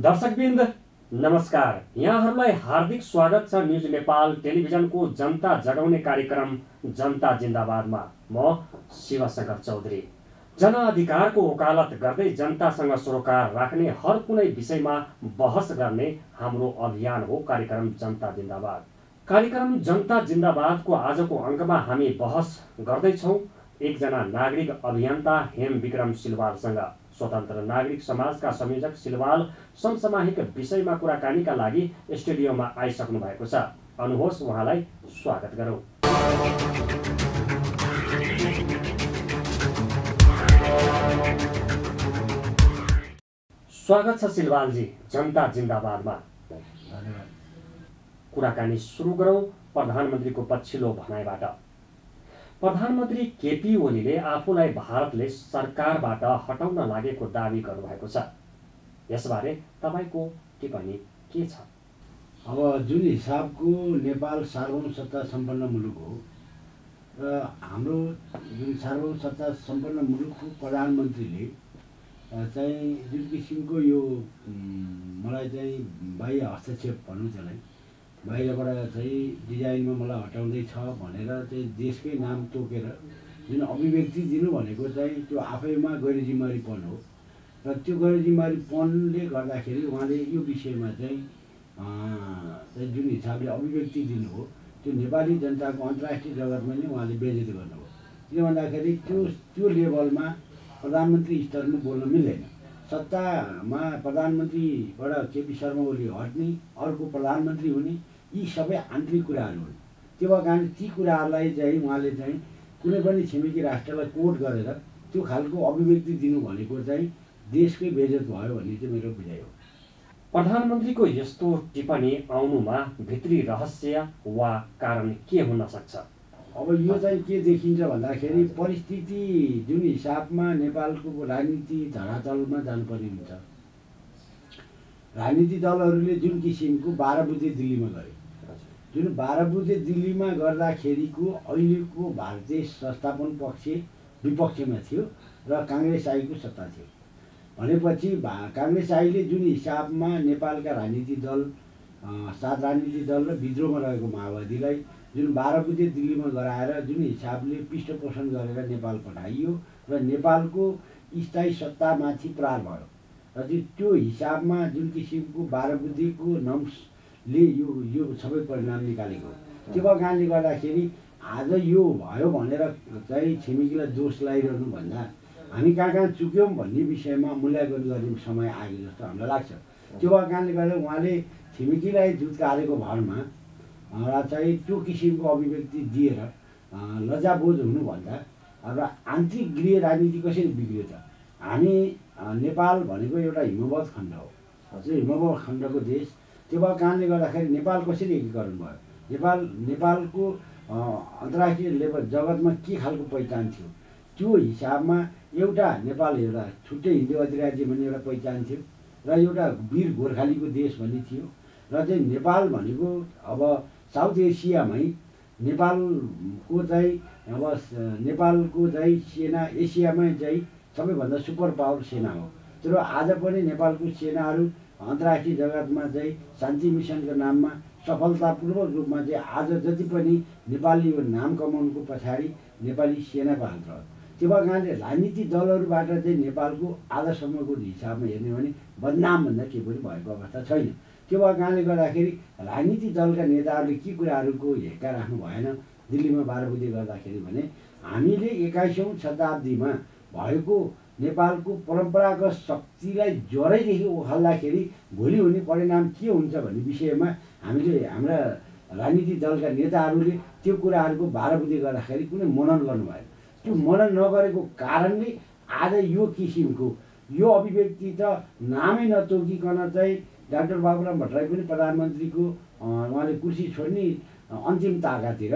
दर्शकवृन्द नमस्कार। यहाँहरूलाई हार्दिक स्वागत छ न्युज नेपाल टेलिभिजनको जनता जगाउने कार्यक्रम जनता जिन्दाबादमा। म शिवशंकर चौधरी। जनअधिकारको वकालत गर्दै जनतासँग सरोकार राख्ने हर कुनै विषयमा बहस गर्ने हाम्रो अभियान हो कार्यक्रम जनता जिन्दाबाद। कार्यक्रम जनता जिन्दाबादको आजको अङ्कमा हामी बहस गर्दैछौँ एकजना नागरिक अभियन्ता हेम विक्रम सिलवालसँग। स्वतन्त्र नागरिक समाजका संयोजक सिलवाल समसामयिक विषयमा कुराकानीका लागि स्टुडियोमा आइसक्नु भएको छ। आउनुहोस् उहाँलाई स्वागत गरौँ। स्वागत छ सिलवालजी जनता जिन्दाबादमा। कुराकानी सुरु गरौँ प्रधानमन्त्रीको पछिल्लो भनाइबाट। प्रधानमन्त्री केपी ओलीले आफूलाई भारतले सरकारबाट हटाउन लागेको दावी गर्नुभएको छ। यसबारे तपाईको टिप्पणी के छ? अब जुन हिसाबको नेपाल सार्वभौम सत्ता सम्पन्न मुलुक हो र हाम्रो जुन सार्वभौम सत्ता सम्पन्न मुलुकको प्रधानमन्त्रीले चाहिँ जुन किसिमको यो मलाई चाहिँ बाह्य हस्तक्षेप भनौँ त्यसलाई बाहिरबाट चाहिँ डिजाइनमा मलाई हटाउँदैछ भनेर चाहिँ देशकै नाम तोकेर जुन अभिव्यक्ति दिनु भनेको चाहिँ त्यो आफैमा गैरजिम्मेवारीपन हो र त्यो गैरजिम्मेवारीपनले गर्दाखेरि उहाँले यो विषयमा चाहिँ जुन हिसाबले अभिव्यक्ति दिनु हो त्यो नेपाली जनताको अन्तर्राष्ट्रिय जगतमा नै उहाँले बेइज्जती गर्नुभयो। किन भन्दाखेरि त्यो लेभलमा प्रधानमन्त्री स्तरमा बोल्न मिल्दैन। सत्तामा प्रधानमन्त्रीबाट केपी शर्मा ओली हट्ने अर्को प्रधानमन्त्री हुने यी सबै आन्तरिक कुराहरू हुन्। त्यो भएर कारण ती कुराहरूलाई चाहिँ उहाँले चाहिँ कुनै पनि छिमेकी राष्ट्रलाई कोट गरेर त्यो खालको अभिव्यक्ति दिनु भनेको चाहिँ देशकै बेइज्जत भयो भन्ने चाहिँ मेरो बुझाइ हो। प्रधानमन्त्रीको यस्तो टिप्पणी आउनुमा भित्री रहस्य वा कारण के हुन सक्छ? अब यो चाहिँ के देखिन्छ भन्दाखेरि परिस्थिति जुन हिसाबमा नेपालको राजनीति धरातलमा जानुपर्ने हुन्छ। राजनीति दलहरूले जुन किसिमको 12 बुँदे दिल्लीमा गरे, जुन 12 बुँदे दिल्लीमा गर्दाखेरिको अहिलेको भारतीय संस्थापन पक्ष विपक्षमा थियो र काङ्ग्रेस आईको सत्ता थियो भनेपछि काङ्ग्रेस आईले जुन हिसाबमा नेपालका राजनीतिक दल 7 राजनीतिक दल र विद्रोहमा रहेको माओवादीलाई जुन 12 बुँदे दिल्लीमा गराएर जुन हिसाबले पृष्ठपोषण गरेर नेपाल पठाइयो र नेपालको स्थायी सत्तामाथि प्रहार भयो र त्यो हिसाबमा जुन किसिमको 12 बुँदेको नम्सले यो सबै परिणाम निकालेको। त्यो भएको कारणले गर्दाखेरि आज यो भयो भनेर चाहिँ छिमेकीलाई दोष लगाइरहनु भन्दा हामी कहाँ चुक्यौँ भन्ने विषयमा मूल्याङ्कन गर्ने समय आएको जस्तो हामीलाई लाग्छ। त्यो भएको कारणले गर्दा उहाँले छिमेकीलाई दुध काटेको भरमा र चाहिँ त्यो किसिमको अभिव्यक्ति दिएर लज्जाबोध हुनुभन्दा र आन्तरिक गृह राजनीति कसरी बिग्रियो त? हामी नेपाल भनेको एउटा हिमवत् खण्ड हो, हिमवत् खण्डको देश। त्यो भएको कारणले गर्दाखेरि नेपाल कसरी एकीकरण भयो? नेपालको अन्तर्राष्ट्रिय लेभल जगतमा के खालको पहिचान थियो त्यो हिसाबमा एउटा नेपाल एउटा छुट्टै हिन्दू अधिराज्य भन्ने एउटा पहिचान थियो र एउटा वीर गोर्खालीको देश भन्ने थियो र चाहिँ नेपाल भनेको अब साउथ एसियामै नेपालको चाहिँ नेपालको चाहिँ सेना एसियामै चाहिँ सबैभन्दा सुपर पावर सेना हो। तर आज पनि नेपालको सेनाहरू अन्तर्राष्ट्रिय जगतमा चाहिँ शान्ति मिसनको नाममा सफलतापूर्वक रूपमा चाहिँ आज जति पनि नेपाली नाम कमाउनुको पछाडि नेपाली सेनाको हात रह्यो। त्यो भएको कारणले राजनीतिक दलहरूबाट चाहिँ नेपालको आजसम्मको हिसाबमा हेर्ने भने बदनाम भन्दा केही पनि भएको अवस्था छैन। त्यो भएको कारणले गर्दाखेरि राजनीतिक दलका नेताहरूले के कुराहरूको हेक्का राख्नु भएन दिल्लीमा 12 बुँदे गर्दाखेरि भने हामीले 21औं शताब्दीमा भएको नेपालको परम्परागत शक्तिलाई जरैदेखि उखाल्दाखेरि भोलि हुने परिणाम के हुन्छ भन्ने विषयमा हामीले हाम्रा राजनीतिक दलका नेताहरूले त्यो कुराहरूको 12 बुँदे गर्दाखेरि कुनै मनन गर्नु भएन। त्यो मनन नगरेको कारणले आज यो किसिमको यो अभिव्यक्ति त नामै नतोकिकन चाहिँ डाक्टर बाबुराम भट्टराई पनि प्रधानमन्त्रीको उहाँले कुर्सी छोड्ने अन्तिम ताकातिर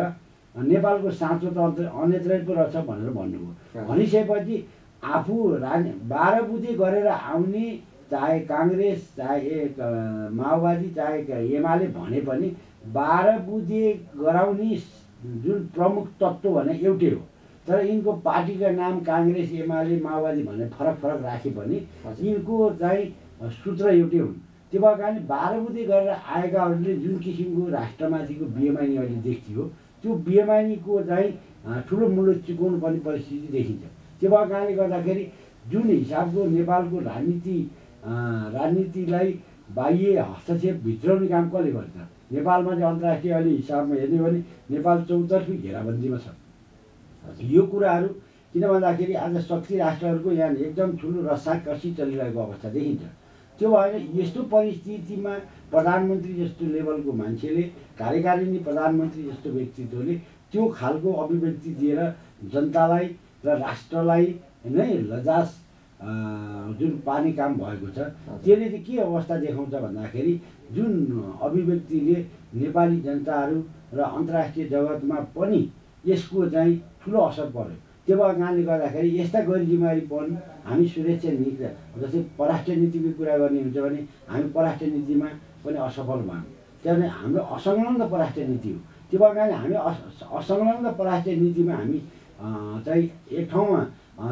नेपालको साँचो त अन्यत्रै पो रहेछ भनेर भन्नुभयो। भनिसकेपछि आफू 12 बुँदे गरेर आउने चाहे काङ्ग्रेस चाहे माओवादी चाहे एमाले भने पनि 12 बुँदे गराउने जुन प्रमुख तत्त्व भने एउटै हो। तर यिनको पार्टीका नाम काङ्ग्रेस एमाले माओवादी भने फरक राखे पनि यिनको चाहिँ सूत्र एउटै हुन्। त्यो भएको कारणले 12 बुँदे गरेर आएकाहरूले जुन किसिमको राष्ट्रमाथिको बेमानी अहिले देखियो त्यो बेमानीको चाहिँ ठुलो मूल्य चुकाउनु पर्ने परिस्थिति देखिन्छ। त्यो भएको कारणले गर्दाखेरि जुन हिसाबको नेपालको राजनीतिलाई बाह्य हस्तक्षेप भित्राउने काम कसले गर्छ? नेपालमा चाहिँ अन्तर्राष्ट्रिय अहिले हिसाबमा हेर्ने हो भने नेपाल चौतर्फी घेराबन्दीमा छ। यो कुराहरू किन भन्दाखेरि आज शक्ति राष्ट्रहरूको यहाँ एकदम ठुलो रसाकसी चलिरहेको अवस्था देखिन्छ। त्यो भएर यस्तो परिस्थितिमा प्रधानमन्त्री जस्तो लेभलको मान्छेले, कार्यकारिणी प्रधानमन्त्री जस्तो व्यक्तित्वले त्यो खालको अभिव्यक्ति दिएर जनतालाई र राष्ट्रलाई नै लजास जुन पार्ने काम भएको छ, त्यसले चाहिँ के अवस्था देखाउँछ भन्दाखेरि जुन अभिव्यक्तिले नेपाली जनताहरू र अन्तर्राष्ट्रिय जगतमा पनि यसको चाहिँ ठुलो असर पर्यो। त्यो भएको कारणले गर्दाखेरि यस्ता गैर जिम्मेवारीपन हामी सुरक्षा नीति जस्तै परराष्ट्र नीतिको कुरा गर्ने हुन्छ भने हामी परराष्ट्र नीतिमा पनि असफल भयौँ। किनभने हाम्रो असंलग्न परराष्ट्र नीति हो। त्यो भएको कारणले हामी असंलग्न परराष्ट्र नीतिमा हामी चाहिँ एक ठाउँमा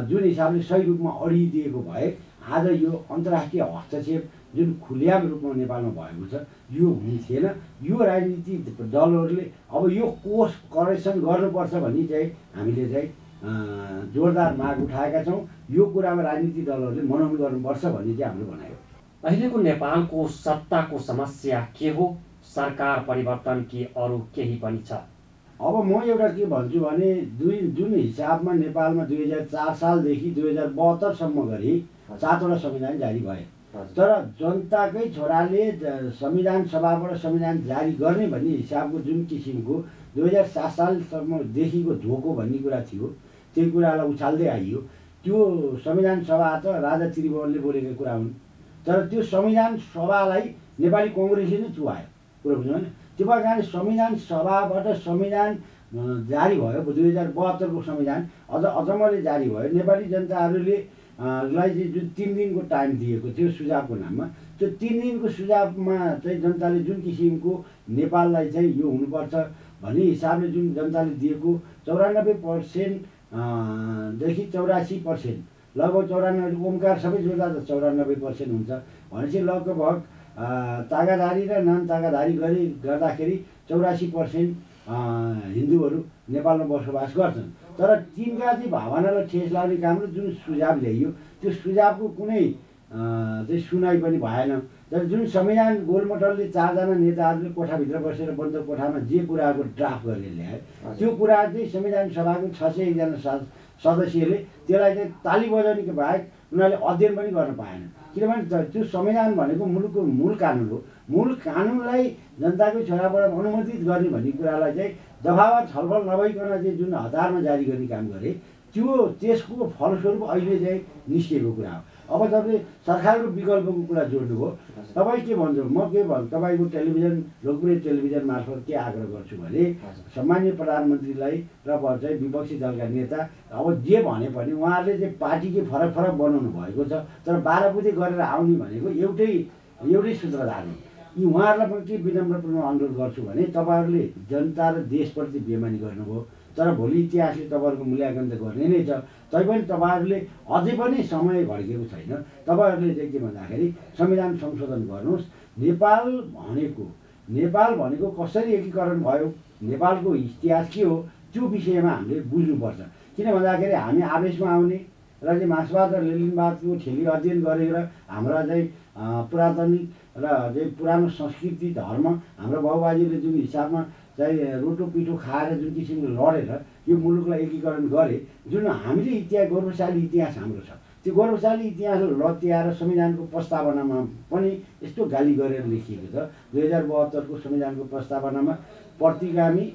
जुन हिसाबले सही रूपमा अडिदिएको भए आज यो अन्तर्राष्ट्रिय हस्तक्षेप जुन खुल्याम रूपमा नेपालमा भएको छ यो हुने थिएन। यो राजनीतिक दलहरूले अब यो कोर्स करेक्सन गर्नुपर्छ भन्ने चाहिँ हामीले चाहिँ जोरदार माग उठाएका छौँ। यो कुरामा राजनीतिक दलहरूले मनन गर्नुपर्छ भन्ने चाहिँ हाम्रो भनाइ हो। अहिलेको नेपालको सत्ताको समस्या के हो? सरकार परिवर्तन कि अरू केही पनि छ? अब म एउटा के भन्छु भने जुन हिसाबमा नेपालमा 2004 सालदेखि 2072 गरी 7वटा संविधान जारी भए, तर जनताकै छोराले संविधान सभाबाट संविधान जारी गर्ने भन्ने हिसाबको जुन किसिमको 2007 सालसम्मदेखिको धोको भन्ने कुरा थियो, त्यही कुरालाई उछाल्दै आइयो। त्यो संविधान सभा त राजा त्रिभुवनले बोलेको कुरा हुन्, तर त्यो संविधान सभालाई नेपाली कङ्ग्रेसले नै चुहायो। कुरा बुझ्नु होइन? त्यो भएको कारणले संविधान सभाबाट संविधान जारी भयो। 2072 को संविधान अझमले जारी भयो। नेपाली जनताहरूले लाई चाहिँ जुन 3 दिनको टाइम दिएको थियो सुझावको नाममा, त्यो 3 दिनको सुझावमा चाहिँ जनताले जुन किसिमको नेपाललाई चाहिँ यो हुनुपर्छ भन्ने हिसाबले जुन जनताले दिएको 94% देखि 84%, लगभग 94, ओमकार सबै जोड्दा त 94% हुन्छ भनेपछि लगभग तागादारी र नान तागादारी गर्दाखेरि 84% हिन्दूहरू नेपालमा बसोबास गर्छन्। तर तिनका चाहिँ भावनालाई ठेस लाग्ने काम र जुन सुझाव ल्याइयो त्यो सुझावको कुनै चाहिँ सुनाइ पनि भएन। तर जुन संविधान गोलमटलले 4 जना नेताहरूले कोठाभित्र बसेर बन्द कोठामा जे कुराको ड्राफ्ट गरेर ल्याए त्यो कुरा चाहिँ संविधान सभाको 601 जना सदस्यले त्यसलाई चाहिँ ताली बजाउनेको बाहेक उनीहरूले अध्ययन पनि गर्न पाएन। किनभने त्यो संविधान भनेको मुलुकको मूल कानुन हो। मूल कानुनलाई जनताको छोराबाट अनुमोदित गर्ने भन्ने कुरालाई चाहिँ दफावार छलफल नभइकन चाहिँ जुन हतारमा जारी गर्ने काम गरे त्यसको फलस्वरूप अहिले चाहिँ निस्किएको कुरा हो। अब तपाईँले सरकारको विकल्पको कुरा जोड्नुभयो। तपाईँ के भन्छु, म के भन्छु, तपाईँको टेलिभिजन, लोकप्रिय टेलिभिजन मार्फत के आग्रह गर्छु भने सम्माननीय प्रधानमन्त्रीलाई र चाहिँ विपक्षी दलका नेता अब जे भने पनि उहाँहरूले चाहिँ पार्टीकै फरक फरक बनाउनु भएको छ, तर 12 बुँदे गरेर आउने भनेको एउटै सूत्रधार हो। यी उहाँहरूलाई पनि के विनम्रपूर्ण अनुरोध गर्छु भने तपाईँहरूले जनता र देशप्रति बेमानी गर्नुभयो, तर भोलि इतिहासले तपाईँहरूको मूल्याङ्कन त गर्ने नै छ। तैपनि तपाईँहरूले अझै पनि समय भड्केको छैन। तपाईँहरूले चाहिँ के भन्दाखेरि संविधान संशोधन गर्नुहोस्। नेपाल भनेको कसरी एकीकरण भयो, नेपालको इतिहास के हो, त्यो विषयमा हामीले बुझ्नुपर्छ। किन भन्दाखेरि हामी आवेशमा आउने र चाहिँ मार्क्सवाद र लेनिनवादको ठेली अध्ययन गरेर हाम्रा चाहिँ पुरातात्विक र चाहिँ पुरानो संस्कृति धर्म हाम्रो बाबुबाजेले जुन हिसाबमा चाहिँ रोटो पिठो खाएर जुन किसिमले लडेर यो मुलुकलाई एकीकरण गरे, जुन हामीले इतिहास गौरवशाली इतिहास हाम्रो छ, त्यो गौरवशाली इतिहास लत्याएर संविधानको प्रस्तावनामा पनि यस्तो गाली गरेर लेखिएको छ। 2072 को संविधानको प्रस्तावनामा प्रतिगामी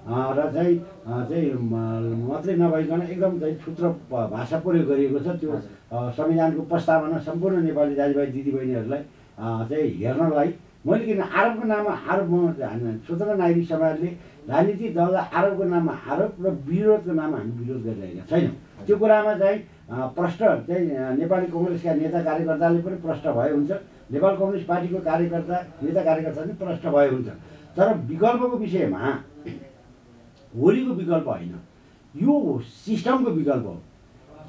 र चाहिँ मात्रै नभइकन एकदम चाहिँ क्षुद्र भाषा प्रयोग गरिएको छ। त्यो संविधानको प्रस्तावना सम्पूर्ण नेपाली दाजुभाइ दिदीबहिनीहरूलाई चाहिँ हेर्नलाई मैले किन आरोपको नाममा आरोप स्वतन्त्र नागरिक समाजले राजनीतिक दललाई आरोपको नाममा आरोप र विरोधको नाममा हामी विरोध गरिरहेका छैनौँ। त्यो कुरामा चाहिँ प्रष्ट चाहिँ नेपाली कङ्ग्रेसका नेता कार्यकर्ताले पनि प्रष्ट भए हुन्छ, नेपाल कम्युनिस्ट पार्टीको नेता कार्यकर्ता पनि प्रष्ट भए हुन्छ। तर विकल्पको विषयमा होलीको विकल्प होइन, यो सिस्टमको विकल्प हो।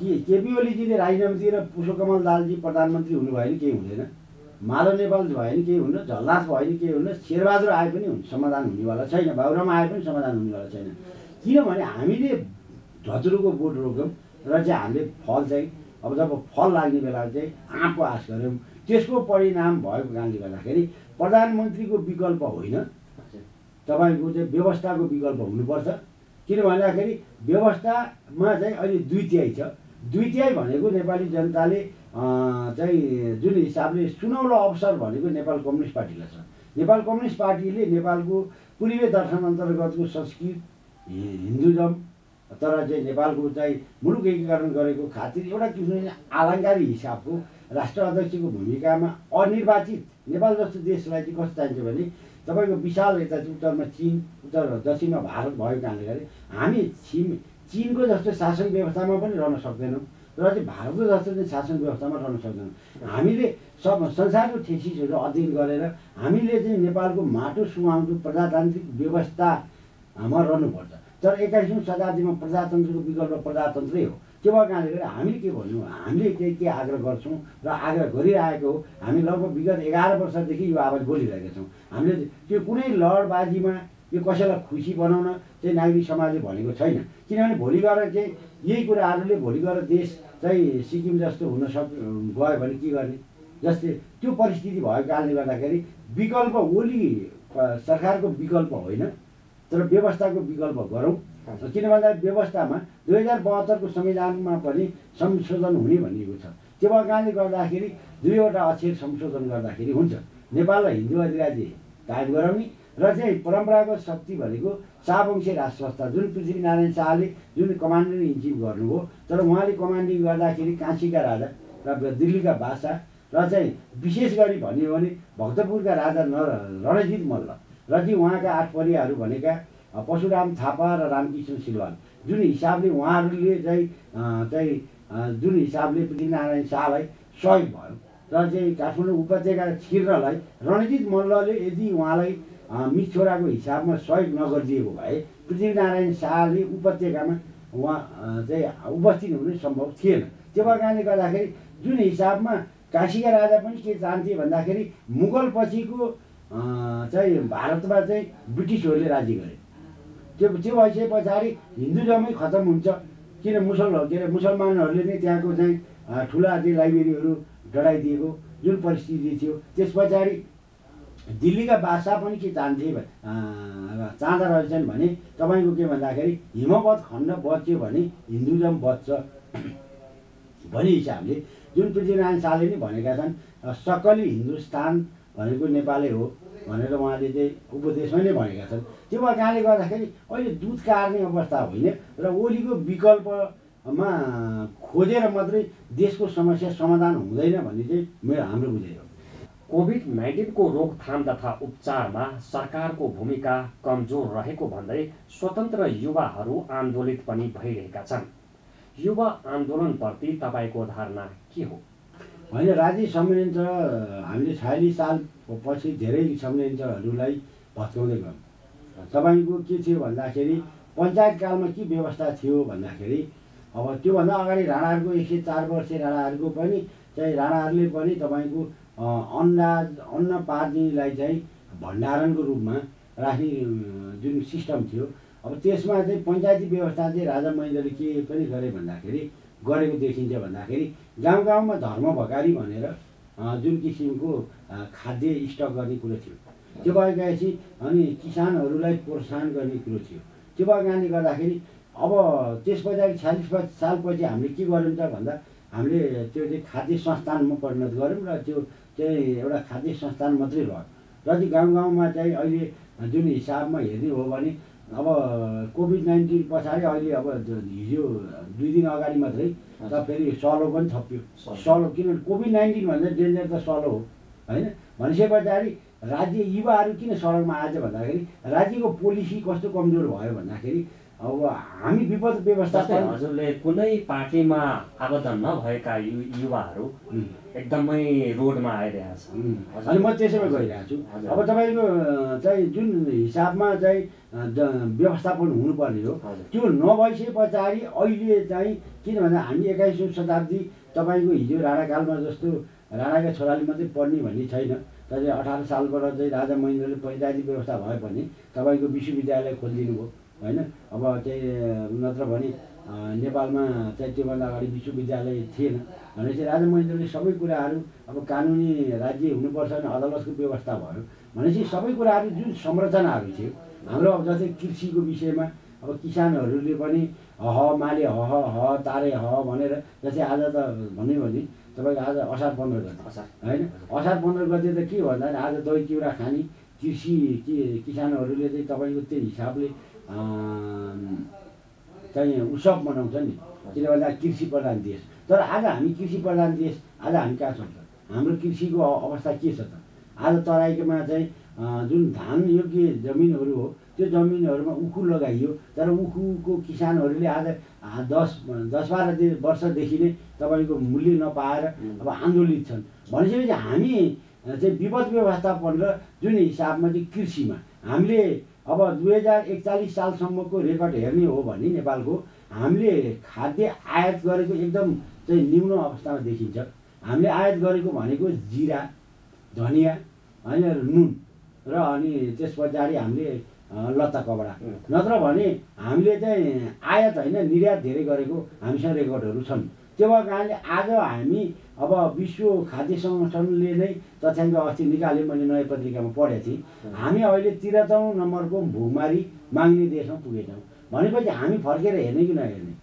केपी ओलीजीले राजीनामा दिएर पुष्पकमल दाहालजी प्रधानमन्त्री हुनुभयो भने केही हुँदैन, माधव नेपाल भयो नि केही हुन्न, झलनाथ भयो नि केही हुन्न, शेरबहादुर आए पनि समाधान हुनेवाला छैन, बाबुराम आए पनि समाधान हुनेवाला छैन। किनभने हामीले धतुरोको बोट रोक्यौँ र चाहिँ हामीले फल चाहिँ अब जब फल लाग्ने बेला चाहिँ आँपको आश गऱ्यौँ, त्यसको परिणाम भएको कारणले गर्दाखेरि प्रधानमन्त्रीको विकल्प होइन, तपाईँको चाहिँ व्यवस्थाको विकल्प हुनुपर्छ। किन भन्दाखेरि व्यवस्थामा चाहिँ अहिले 2/3 छ। 2/3 भनेको नेपाली जनताले चाहिँ जुन हिसाबले सुनौलो अवसर भनेको नेपाल कम्युनिस्ट पार्टीलाई छ। नेपाल कम्युनिस्ट पार्टीले नेपालको पूर्वीय दर्शन अन्तर्गतको संस्कृत हिन्दुजम तर चाहिँ नेपालको चाहिँ मुलुक एकीकरण गरेको खातिर एउटा किसिमले आलङ्कारी हिसाबको राष्ट्र अध्यक्षको भूमिकामा अनिर्वाचित नेपाल जस्तो देशलाई चाहिँ कस्तो चाहिन्छ भने तपाईँको विशाल यता उत्तरमा चिन, उत्तर दक्षिणमा भारत भएको कारणले गर्दा हामी चिनको जस्तो शासन व्यवस्थामा पनि रहन सक्दैनौँ र चाहिँ भारतको जस्तो चाहिँ शासन व्यवस्थामा रहन सक्दैनौँ। हामीले सब संसारको थेसिसहरू अध्ययन गरेर हामीले चाहिँ नेपालको माटो सुहाउँदो प्रजातान्त्रिक व्यवस्थामा रहनुपर्छ। तर 21औं शताब्दीमा प्रजातन्त्रको विकल्प प्रजातन्त्रै हो। त्यो भएको कारणले गर्दा हामीले के भन्यौँ, हामीले के आग्रह गर्छौँ र आग्रह गरिरहेको हो। हामी लगभग विगत 11 वर्षदेखि यो आवाज बोलिरहेका छौँ। हामीले त्यो कुनै लडबाजीमा यो कसैलाई खुसी बनाउन चाहिँ नागरिक समाजले भनेको छैन। किनभने भोलि गएर चाहिँ यही कुराहरूले भोलि गएर देश चाहिँ सिक्किम जस्तो हुन गयो भने के गर्ने, जस्तै त्यो परिस्थिति भएको कारणले गर्दाखेरि विकल्प ओली सरकारको विकल्प होइन तर व्यवस्थाको विकल्प गरौँ। किन भन्दा व्यवस्थामा 2072 को संविधानमा पनि संशोधन हुने भनिएको छ। त्यो भएको कारणले गर्दाखेरि 2वटा अक्षर संशोधन गर्दाखेरि हुन्छ। नेपाललाई हिन्दू अधिराज्य कायम गराउने र चाहिँ परम्परागत शक्ति भनेको शाहवंशी राज संस्था जुन पृथ्वीनारायण शाहले जुन कमान्डर इन चिफ गर्नुभयो, तर उहाँले कमान्डिङ गर्दाखेरि काशीका राजा र दिल्लीका बादशाह र चाहिँ विशेष गरी भन्यो भने भक्तपुरका राजा रणजित मल्ल र चाहिँ उहाँका 8 परियाहरू भनेका परशुराम थापा र रामकृष्ण सिलवाल जुन हिसाबले उहाँहरूले चाहिँ जुन हिसाबले पृथ्वीनारायण शाहलाई सहयोग भयो र चाहिँ काठमाडौँ उपत्यका छिर्नलाई रणजित मल्लले यदि उहाँलाई मितछोराको हिसाबमा सहयोग नगरिदिएको भए पृथ्वीनारायण शाहले उपत्यकामा उहाँ चाहिँ उपस्थित हुनु सम्भव थिएन। त्यो भएको कारणले गर्दाखेरि जुन हिसाबमा काशीका राजा पनि के चाहन्थे भन्दाखेरि मुगल पछिको चाहिँ भारतमा चाहिँ ब्रिटिसहरूले राज्य गरे। त्यो भइसके पछाडि हिन्दुजमै खतम हुन्छ। किन मुसलमानहरूले नै त्यहाँको चाहिँ ठुला चाहिँ लाइब्रेरीहरू डढाइदिएको जुन परिस्थिति थियो। त्यस पछाडि दिल्लीका बादशाह पनि के चाहँदा रहेछन् भने तपाईँको के भन्दाखेरि हिमवत खण्ड बच्यो भने हिन्दुजम बच्छ भन्ने हिसाबले जुन पृथ्वीनारायण शाहले नै भनेका छन् सकली हिन्दुस्तान भनेको नेपालै हो भनेर उहाँले चाहिँ उपदेशमा नै भनेका छन्। त्यो भएको कारणले गर्दाखेरि अहिले दुध कार्ने अवस्था होइन र ओलीको विकल्पमा खोजेर मात्रै देशको समस्या समाधान हुँदैन भन्ने चाहिँ हाम्रो बुझाइ हो। कोभिड-19 को रोकथाम तथा उपचारमा सरकारको भूमिका कमजोर रहेको भन्दै स्वतन्त्र युवाहरू आन्दोलित पनि भइरहेका छन्। युवा आन्दोलनप्रति तपाईँको धारणा के हो? होइन, राज्य संयन्त्र हामीले 46 साल पछि धेरै संयन्त्रहरूलाई भत्काउँदै गयौँ। तपाईँको के थियो भन्दाखेरि पञ्चायत कालमा के व्यवस्था थियो भन्दाखेरि अब त्योभन्दा अगाडि राणाहरूको 104 वर्षे राणाहरूको पनि चाहिँ राणाहरूले पनि तपाईँको अन्न पानीलाई चाहिँ भण्डारणको रूपमा राख्ने जुन सिस्टम थियो। अब त्यसमा चाहिँ पञ्चायती व्यवस्था चाहिँ राजा महेन्द्रले के पनि गरे भन्दाखेरि गरेको देखिन्छ भन्दाखेरि गाउँ गाउँमा धर्म भकारी भनेर जुन किसिमको खाद्य स्टक गर्ने कुरो थियो त्यो भएपछि अनि किसानहरूलाई प्रोत्साहन गर्ने कुरो थियो। त्यो भएको कारणले गर्दाखेरि अब त्यस पछाडि 46 सालपछि हामीले के गर्यौँ त भन्दा हामीले त्यो चाहिँ खाद्य संस्थानमा परिणत गऱ्यौँ र त्यो चाहिँ एउटा खाद्य संस्थान मात्रै भयो र चाहिँ गाउँ गाउँमा चाहिँ अहिले जुन हिसाबमा हेर्ने हो भने अब कोभिड-19 पछाडि अहिले अब हिजो 2 दिन अगाडि मात्रै त फेरि सलो पनि थपियो। सलो किनभने कोभिड-19 भन्दा डेन्जर त सलो हो होइन। भनेपछि पछाडि राज्य युवाहरू किन सडकमा आएछ भन्दाखेरि राज्यको पोलिसी कस्तो कमजोर भयो भन्दाखेरि अब हामी विपद व्यवस्थापन हजुरले कुनै पार्टीमा आबद्ध नभएका युवाहरू एकदमै रोडमा आइरहेको छ अनि म त्यसैमा गइरहेको छु। अब तपाईँको चाहिँ जुन हिसाबमा चाहिँ व्यवस्थापन हुनुपर्ने हो त्यो नभइसके पछाडि अहिले चाहिँ किन भन्दा हामी 21औं शताब्दी तपाईँको हिजो राणाकालमा जस्तो राणाका छोराले मात्रै पढ्ने भन्ने छैन। तर 18 सालबाट चाहिँ राजा महेन्द्रले पञ्चायती व्यवस्था भए पनि तपाईँको विश्वविद्यालय खोलिदिनु भयो होइन। अब चाहिँ नत्र भने नेपालमा चाहिँ त्योभन्दा अगाडि विश्वविद्यालय थिएन भनेपछि राजा महेन्द्रले सबै कुराहरू अब कानुनी राज्य हुनुपर्छ भने अदालतको व्यवस्था भयो भनेपछि सबै कुराहरू जुन संरचनाहरू थियो हाम्रो अब जस्तै कृषिको विषयमा अब किसानहरूले पनि माले तारे भनेर जस्तै आज त भन्यो भने तपाईँको आज असार 15 गते होइन। असार 15 गते त के भन्दा आज दही चिउरा खाने कृषि किसानहरूले चाहिँ तपाईँको त्यो हिसाबले चाहिँ उत्सव मनाउँछ नि, किन भन्दा कृषि प्रधान देश। तर आज हामी कृषि प्रधान देश, आज हामी कहाँ छौँ त? हाम्रो कृषिको अवस्था के छ त? आज तराईमा चाहिँ जुन धान योग्य जमिनहरू हो त्यो जमिनहरूमा उखु लगाइयो, तर उखुको किसानहरूले आज 10-12 वर्षदेखि नै तपाईँको मूल्य नपाएर अब आन्दोलित छन्। भनेपछि हामी चाहिँ विपद व्यवस्थापन र जुन हिसाबमा चाहिँ कृषिमा हामीले अब 2041 सालसम्मको रेकर्ड हेर्ने हो भने नेपालको हामीले खाद्य आयात गरेको एकदम चाहिँ न्यून अवस्थामा देखिन्छ। हामीले आयात गरेको भनेको जिरा, धनिया होइन, नुन र अनि त्यस पछाडि हामीले लत्ता कपडा, नत्र भने हामीले चाहिँ आयात होइन निर्यात धेरै गरेको हामीसँग रेकर्डहरू छन्। त्यो भएको कारणले आज हामी अब विश्व खाद्य सङ्गठनले नै तथ्याङ्क अस्ति निकाल्यो, मैले नयाँ पत्रिकामा पढेको थिएँ। हामी अहिले 13औं नम्बरको भुकमारी माग्ने देशमा पुगेछौँ। भनेपछि हामी फर्केर हेर्ने कि नहेर्ने?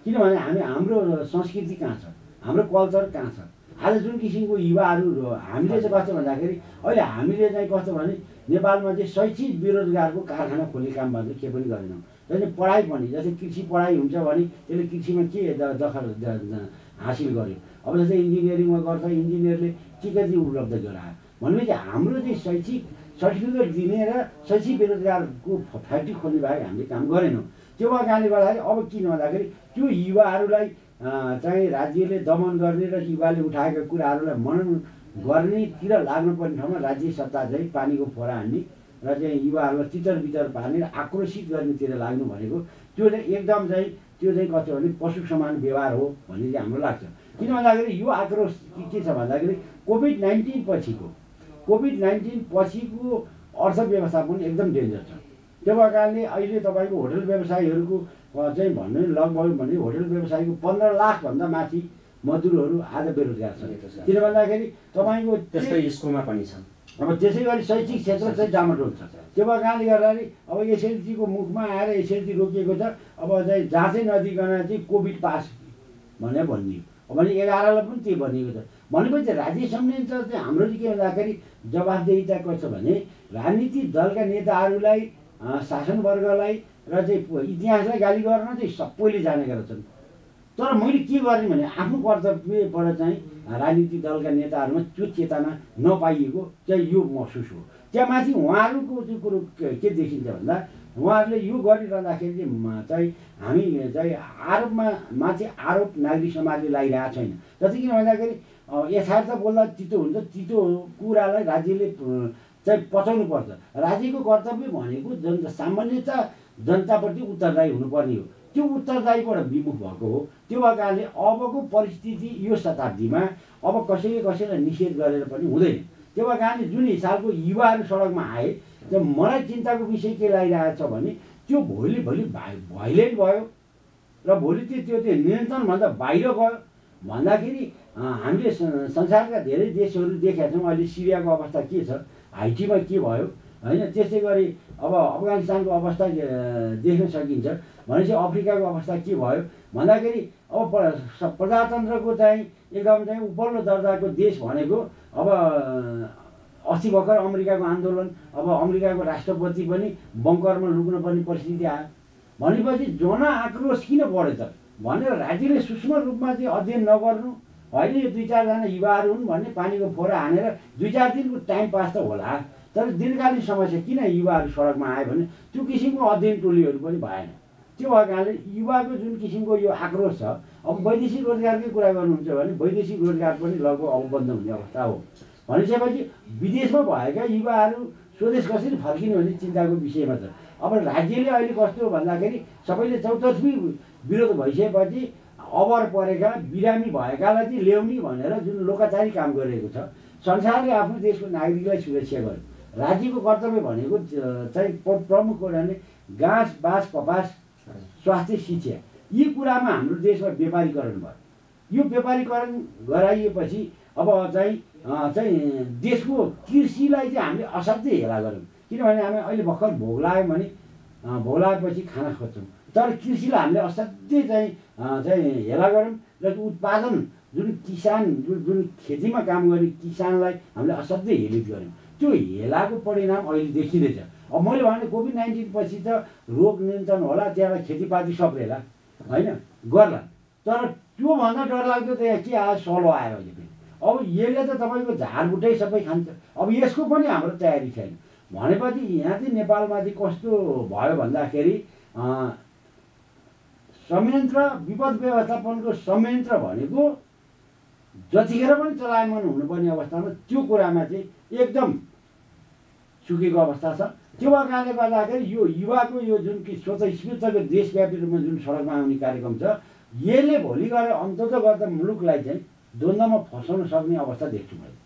किनभने हाम्रो संस्कृति कहाँ छ, हाम्रो कल्चर कहाँ छ? आज जुन किसिमको युवाहरू हामीले चाहिँ कस्तो भन्दाखेरि अहिले हामीले चाहिँ कस्तो भने नेपालमा चाहिँ शैक्षिक बेरोजगारको कारखाना खोल्ने काम भन्दा के पनि गरेनौँ। जस्तै पढाइ पनि, जस्तै कृषि पढाइ हुन्छ भने त्यसले कृषिमा के दखल हासिल गर्यो। अब जस्तै इन्जिनियरिङमा गर्छ, इन्जिनियरले के उपलब्ध गरायो भनेपछि हाम्रो चाहिँ शैक्षिक सर्टिफिकेट दिने र शैक्षिक बेरोजगारको फ्याक्ट्री खोल्ने बाहेक हामीले काम गरेनौँ। त्यो भएको कारणले गर्दाखेरि अब किन भन्दाखेरि त्यो युवाहरूलाई चाहिँ राज्यले दमन गर्ने र युवाले उठाएका कुराहरूलाई मनन गर्नेतिर लाग्नुपर्ने ठाउँमा राज्य सत्ता चाहिँ पानीको फोरा हान्ने र चाहिँ युवाहरूलाई तितर बितर पार्ने र आक्रोशित गर्नेतिर लाग्नु भनेको त्यो चाहिँ एकदम चाहिँ त्यो चाहिँ कस्तो भने पशु समान व्यवहार हो भन्ने चाहिँ हाम्रो लाग्छ। किन भन्दाखेरि यो आक्रोश के छ भन्दाखेरि कोभिड-19 पछिको अर्थव्यवस्था पनि एकदम डेन्जर छ। त्यो भएको कारणले अहिले तपाईँको होटल व्यवसायीहरूको चाहिँ भन्नु लगभग भने होटल व्यवसायीको 15 लाखभन्दा माथि मजदुरहरू आज बेरोजगार छन्। किन भन्दाखेरि तपाईँको त्यस्तै स्कुलमा पनि छन्। अब त्यसै गरी शैक्षिक क्षेत्र चाहिँ डामाडोल छ। त्यो भएको कारणले गर्दाखेरि अब एसएलसीको मुखमा आएर एसएलसी रोकिएको छ। अब चाहिँ जाँचै नदिकन चाहिँ कोभिड पास भनेर भनियो। भने 11लाई पनि त्यही भनिएको छ। भनेपछि राज्य संयन्त्र चाहिँ हाम्रो चाहिँ के भन्दाखेरि जवाफदेहिता कस्तो भने राजनीतिक दलका नेताहरूलाई, शासनवर्गलाई र चाहिँ इतिहासलाई गाली गर्न चाहिँ सबैले जानेका रहेछन्। तर मैले के गर्ने भने आफ्नो कर्तव्यबाट चाहिँ राजनीतिक दलका नेताहरूमा त्यो चेतना नपाइएको चाहिँ यो महसुस हो। त्यहाँ माथि उहाँहरूको चाहिँ कुरो के देखिन्छ भन्दा उहाँहरूले यो गरिरहँदाखेरि चाहिँ हामी चाहिँ आरोपमा माथि आरोप नागरिक समाजले लगाइरहेको छैन। जति किन भन्दाखेरि यथार्थ बोल्दा चित्तो हुन्छ, चित्तो कुरालाई राज्यले चाहिँ पचाउनु पर्छ। राज्यको कर्तव्य भनेको सामान्यतः जनताप्रति उत्तरदायी हुनुपर्ने हो। त्यो उत्तरदायीबाट विमुख भएको हो। त्यो भएको कारणले अबको परिस्थिति यो शताब्दीमा अब कसैलाई निषेध गरेर पनि हुँदैन। त्यो भएको कारणले जुन हिसाबको युवाहरू सडकमा आए, त्यो मलाई चिन्ताको विषय के लागिरहेको छ भने त्यो भोलि भाइलेन्ट भयो र भोलि त्यो नियन्त्रणभन्दा बाहिर गयो भन्दाखेरि हामीले संसारका धेरै देशहरू देखेका छौँ। अहिले सिरियाको अवस्था के छ, हाइटीमा के भयो होइन, त्यस्तै गरी अब अफगानिस्तानको अवस्था देख्न सकिन्छ। भनेपछि अफ्रिकाको अवस्था के भयो भन्दाखेरि अब प्रजातन्त्रको चाहिँ एकदम चाहिँ उपल्लो दर्जाको देश भनेको अब अस्ति भर्खर अमेरिकाको आन्दोलन, अब अमेरिकाको राष्ट्रपति पनि बङ्करमा लुक्नुपर्ने परिस्थिति आयो। भनेपछि जनआक्रोश किन बढ्यो त भनेर राज्यले सूक्ष्म रूपमा चाहिँ अध्ययन नगर्नु होइन। यो 2-4 जना युवाहरू हुन् भन्ने पानीको फोरा हानेर 2-4 दिनको टाइम पास त होला, तर दीर्घकालीन समस्या किन युवाहरू सडकमा आयो भने त्यो किसिमको अध्ययन टोलीहरू पनि भएन। त्यो भएको कारणले युवाको जुन किसिमको यो आक्रोश छ। अब वैदेशिक रोजगारकै कुरा गर्नुहुन्छ भने वैदेशिक रोजगार पनि लगभग अब बन्द हुने अवस्था हो। भनिसकेपछि विदेशमा भएका युवाहरू स्वदेश कसरी फर्किने भन्ने चिन्ताको विषयमा छ। अब राज्यले अहिले कस्तो भन्दाखेरि सबैले चौतर्फी विरोध भइसकेपछि अबर परेका बिरामी भएकालाई चाहिँ ल्याउने भनेर जुन लोकाचारी काम गरिएको छ, संसारले आफ्नो देशको नागरिकलाई सुरक्षा गर्यो। राज्यको कर्तव्य भनेको चाहिँ प्रमुख कुरा नै घाँस बाँस कपास स्वास्थ्य शिक्षा, यी कुरामा हाम्रो देशमा व्यापारीकरण भयो। यो व्यापारीकरण गराइएपछि अब चाहिँ देशको कृषिलाई चाहिँ हामीले असाध्यै हेला गऱ्यौँ। किनभने हामी अहिले भर्खर भोग लाग्यौँ भने भोग लागेपछि खाना खोज्छौँ, तर कृषिलाई हामीले असाध्यै चाहिँ हेला गऱ्यौँ र उत्पादन जुन किसान जुन खेतीमा काम गर्ने किसानलाई हामीले असाध्यै हेलित गऱ्यौँ। त्यो हेलाको परिणाम अहिले देखिँदैछ। अब मैले भने कोभिड-19 पछि त रोग नियन्त्रण होला, त्यहाँबाट खेतीपाती सप्रेला होइन गर्ला, तर त्योभन्दा डरलाग्दो त यहाँ के आयो, सलो आयो अहिले पनि। अब यसले त तपाईँको झारबुटै सबै खान्छ। अब यसको पनि हाम्रो तयारी छैन भनेपछि यहाँ चाहिँ नेपालमा चाहिँ कस्तो भयो भन्दाखेरि संयन्त्र विपद व्यवस्थापनको संयन्त्र भनेको जतिखेर पनि चलायमान हुनुपर्ने अवस्थामा त्यो कुरामा चाहिँ एकदम सुकेको अवस्था छ। त्यो कारणले गर्दाखेरि यो युवाको यो जुन कि स्वतस्फूर्तको देशव्यापी रूपमा जुन सडकमा आउने कार्यक्रम छ, यसले भोलि गएर अन्ततः गर्दा मुलुकलाई चाहिँ द्वन्द्वमा फसाउन सक्ने अवस्था देख्छु मैले।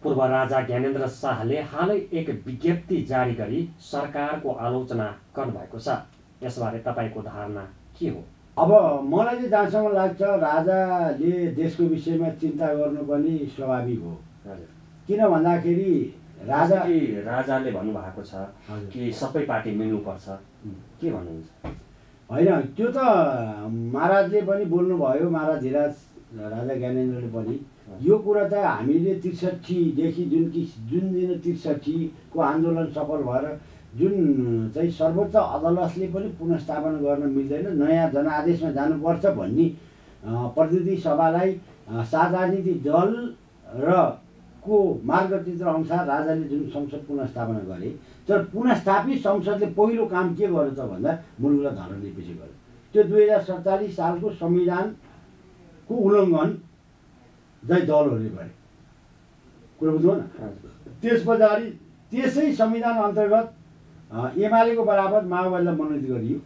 पूर्व राजा ज्ञानेन्द्र शाहले हालै एक विज्ञप्ति जारी गरी सरकारको आलोचना गर्नुभएको छ। यसबारे तपाईँको धारणा के हो? अब मलाई चाहिँ जहाँसम्म लाग्छ राजाले देशको विषयमा चिन्ता गर्नु पनि स्वाभाविक हो। किन भन्दाखेरि राजाले भन्नुभएको छ कि सबै पार्टी मिल्नुपर्छ, के भन्नुहुन्छ? होइन, त्यो त महाराजले पनि बोल्नुभयो, महाराज धीराज राजा ज्ञानेन्द्रले पनि। यो कुरा त हामीले 63 देखि जुन दिन 63 को आन्दोलन सफल भएर जुन चाहिँ सर्वोच्च अदालतले पनि पुनर्स्थापना गर्न मिल्दैन, नयाँ जनादेशमा जानुपर्छ भन्ने प्रतिनिधि सभालाई राजनीतिक दल र को मार्गचित्र अनुसार राजाले जुन संसद पुनर्स्थापना गरे, तर पुनर्स्थापित संसदले पहिलो काम के गर्यो त भन्दा मुलुकलाई धर्मनिरपेक्ष गर्यो। त्यो 2047 सालको संविधानको उल्लङ्घन चाहिँ दलहरूले गरे, कुरो बुझ्नु न। त्यस पछाडि त्यसै संविधान अन्तर्गत एमालेको बराबर माओवादीलाई मनोनित गरियो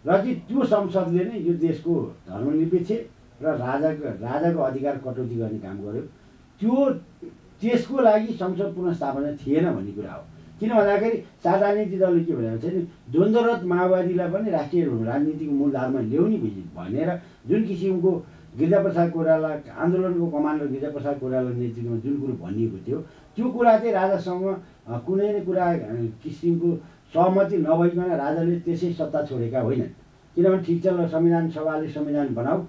र चाहिँ त्यो संसदले नै यो देशको धर्मनिरपेक्ष र राजाको अधिकार कटौती गर्ने काम गर्यो। त्यसको लागि संसद पुनर्स्थापना थिएन भन्ने कुरा हो। किन भन्दाखेरि राजनीतिक दलले के भनेको छ नि, द्वन्द्वरत माओवादीलाई पनि राष्ट्रिय राजनीतिको मूलधारमा ल्याउने भनेर जुन किसिमको गिरिजाप्रसाद कोइराला आन्दोलनको कमान्डर गिरिजाप्रसाद कोइराला नेतृत्वमा जुन कुरो भनिएको थियो, त्यो कुरा चाहिँ राजासँग कुनै न कुरा किसिमको सहमति नभइकन राजाले त्यसै सत्ता छोडेका होइनन्। किनभने ठिक छ, ल संविधान सभाले संविधान बनाऊ,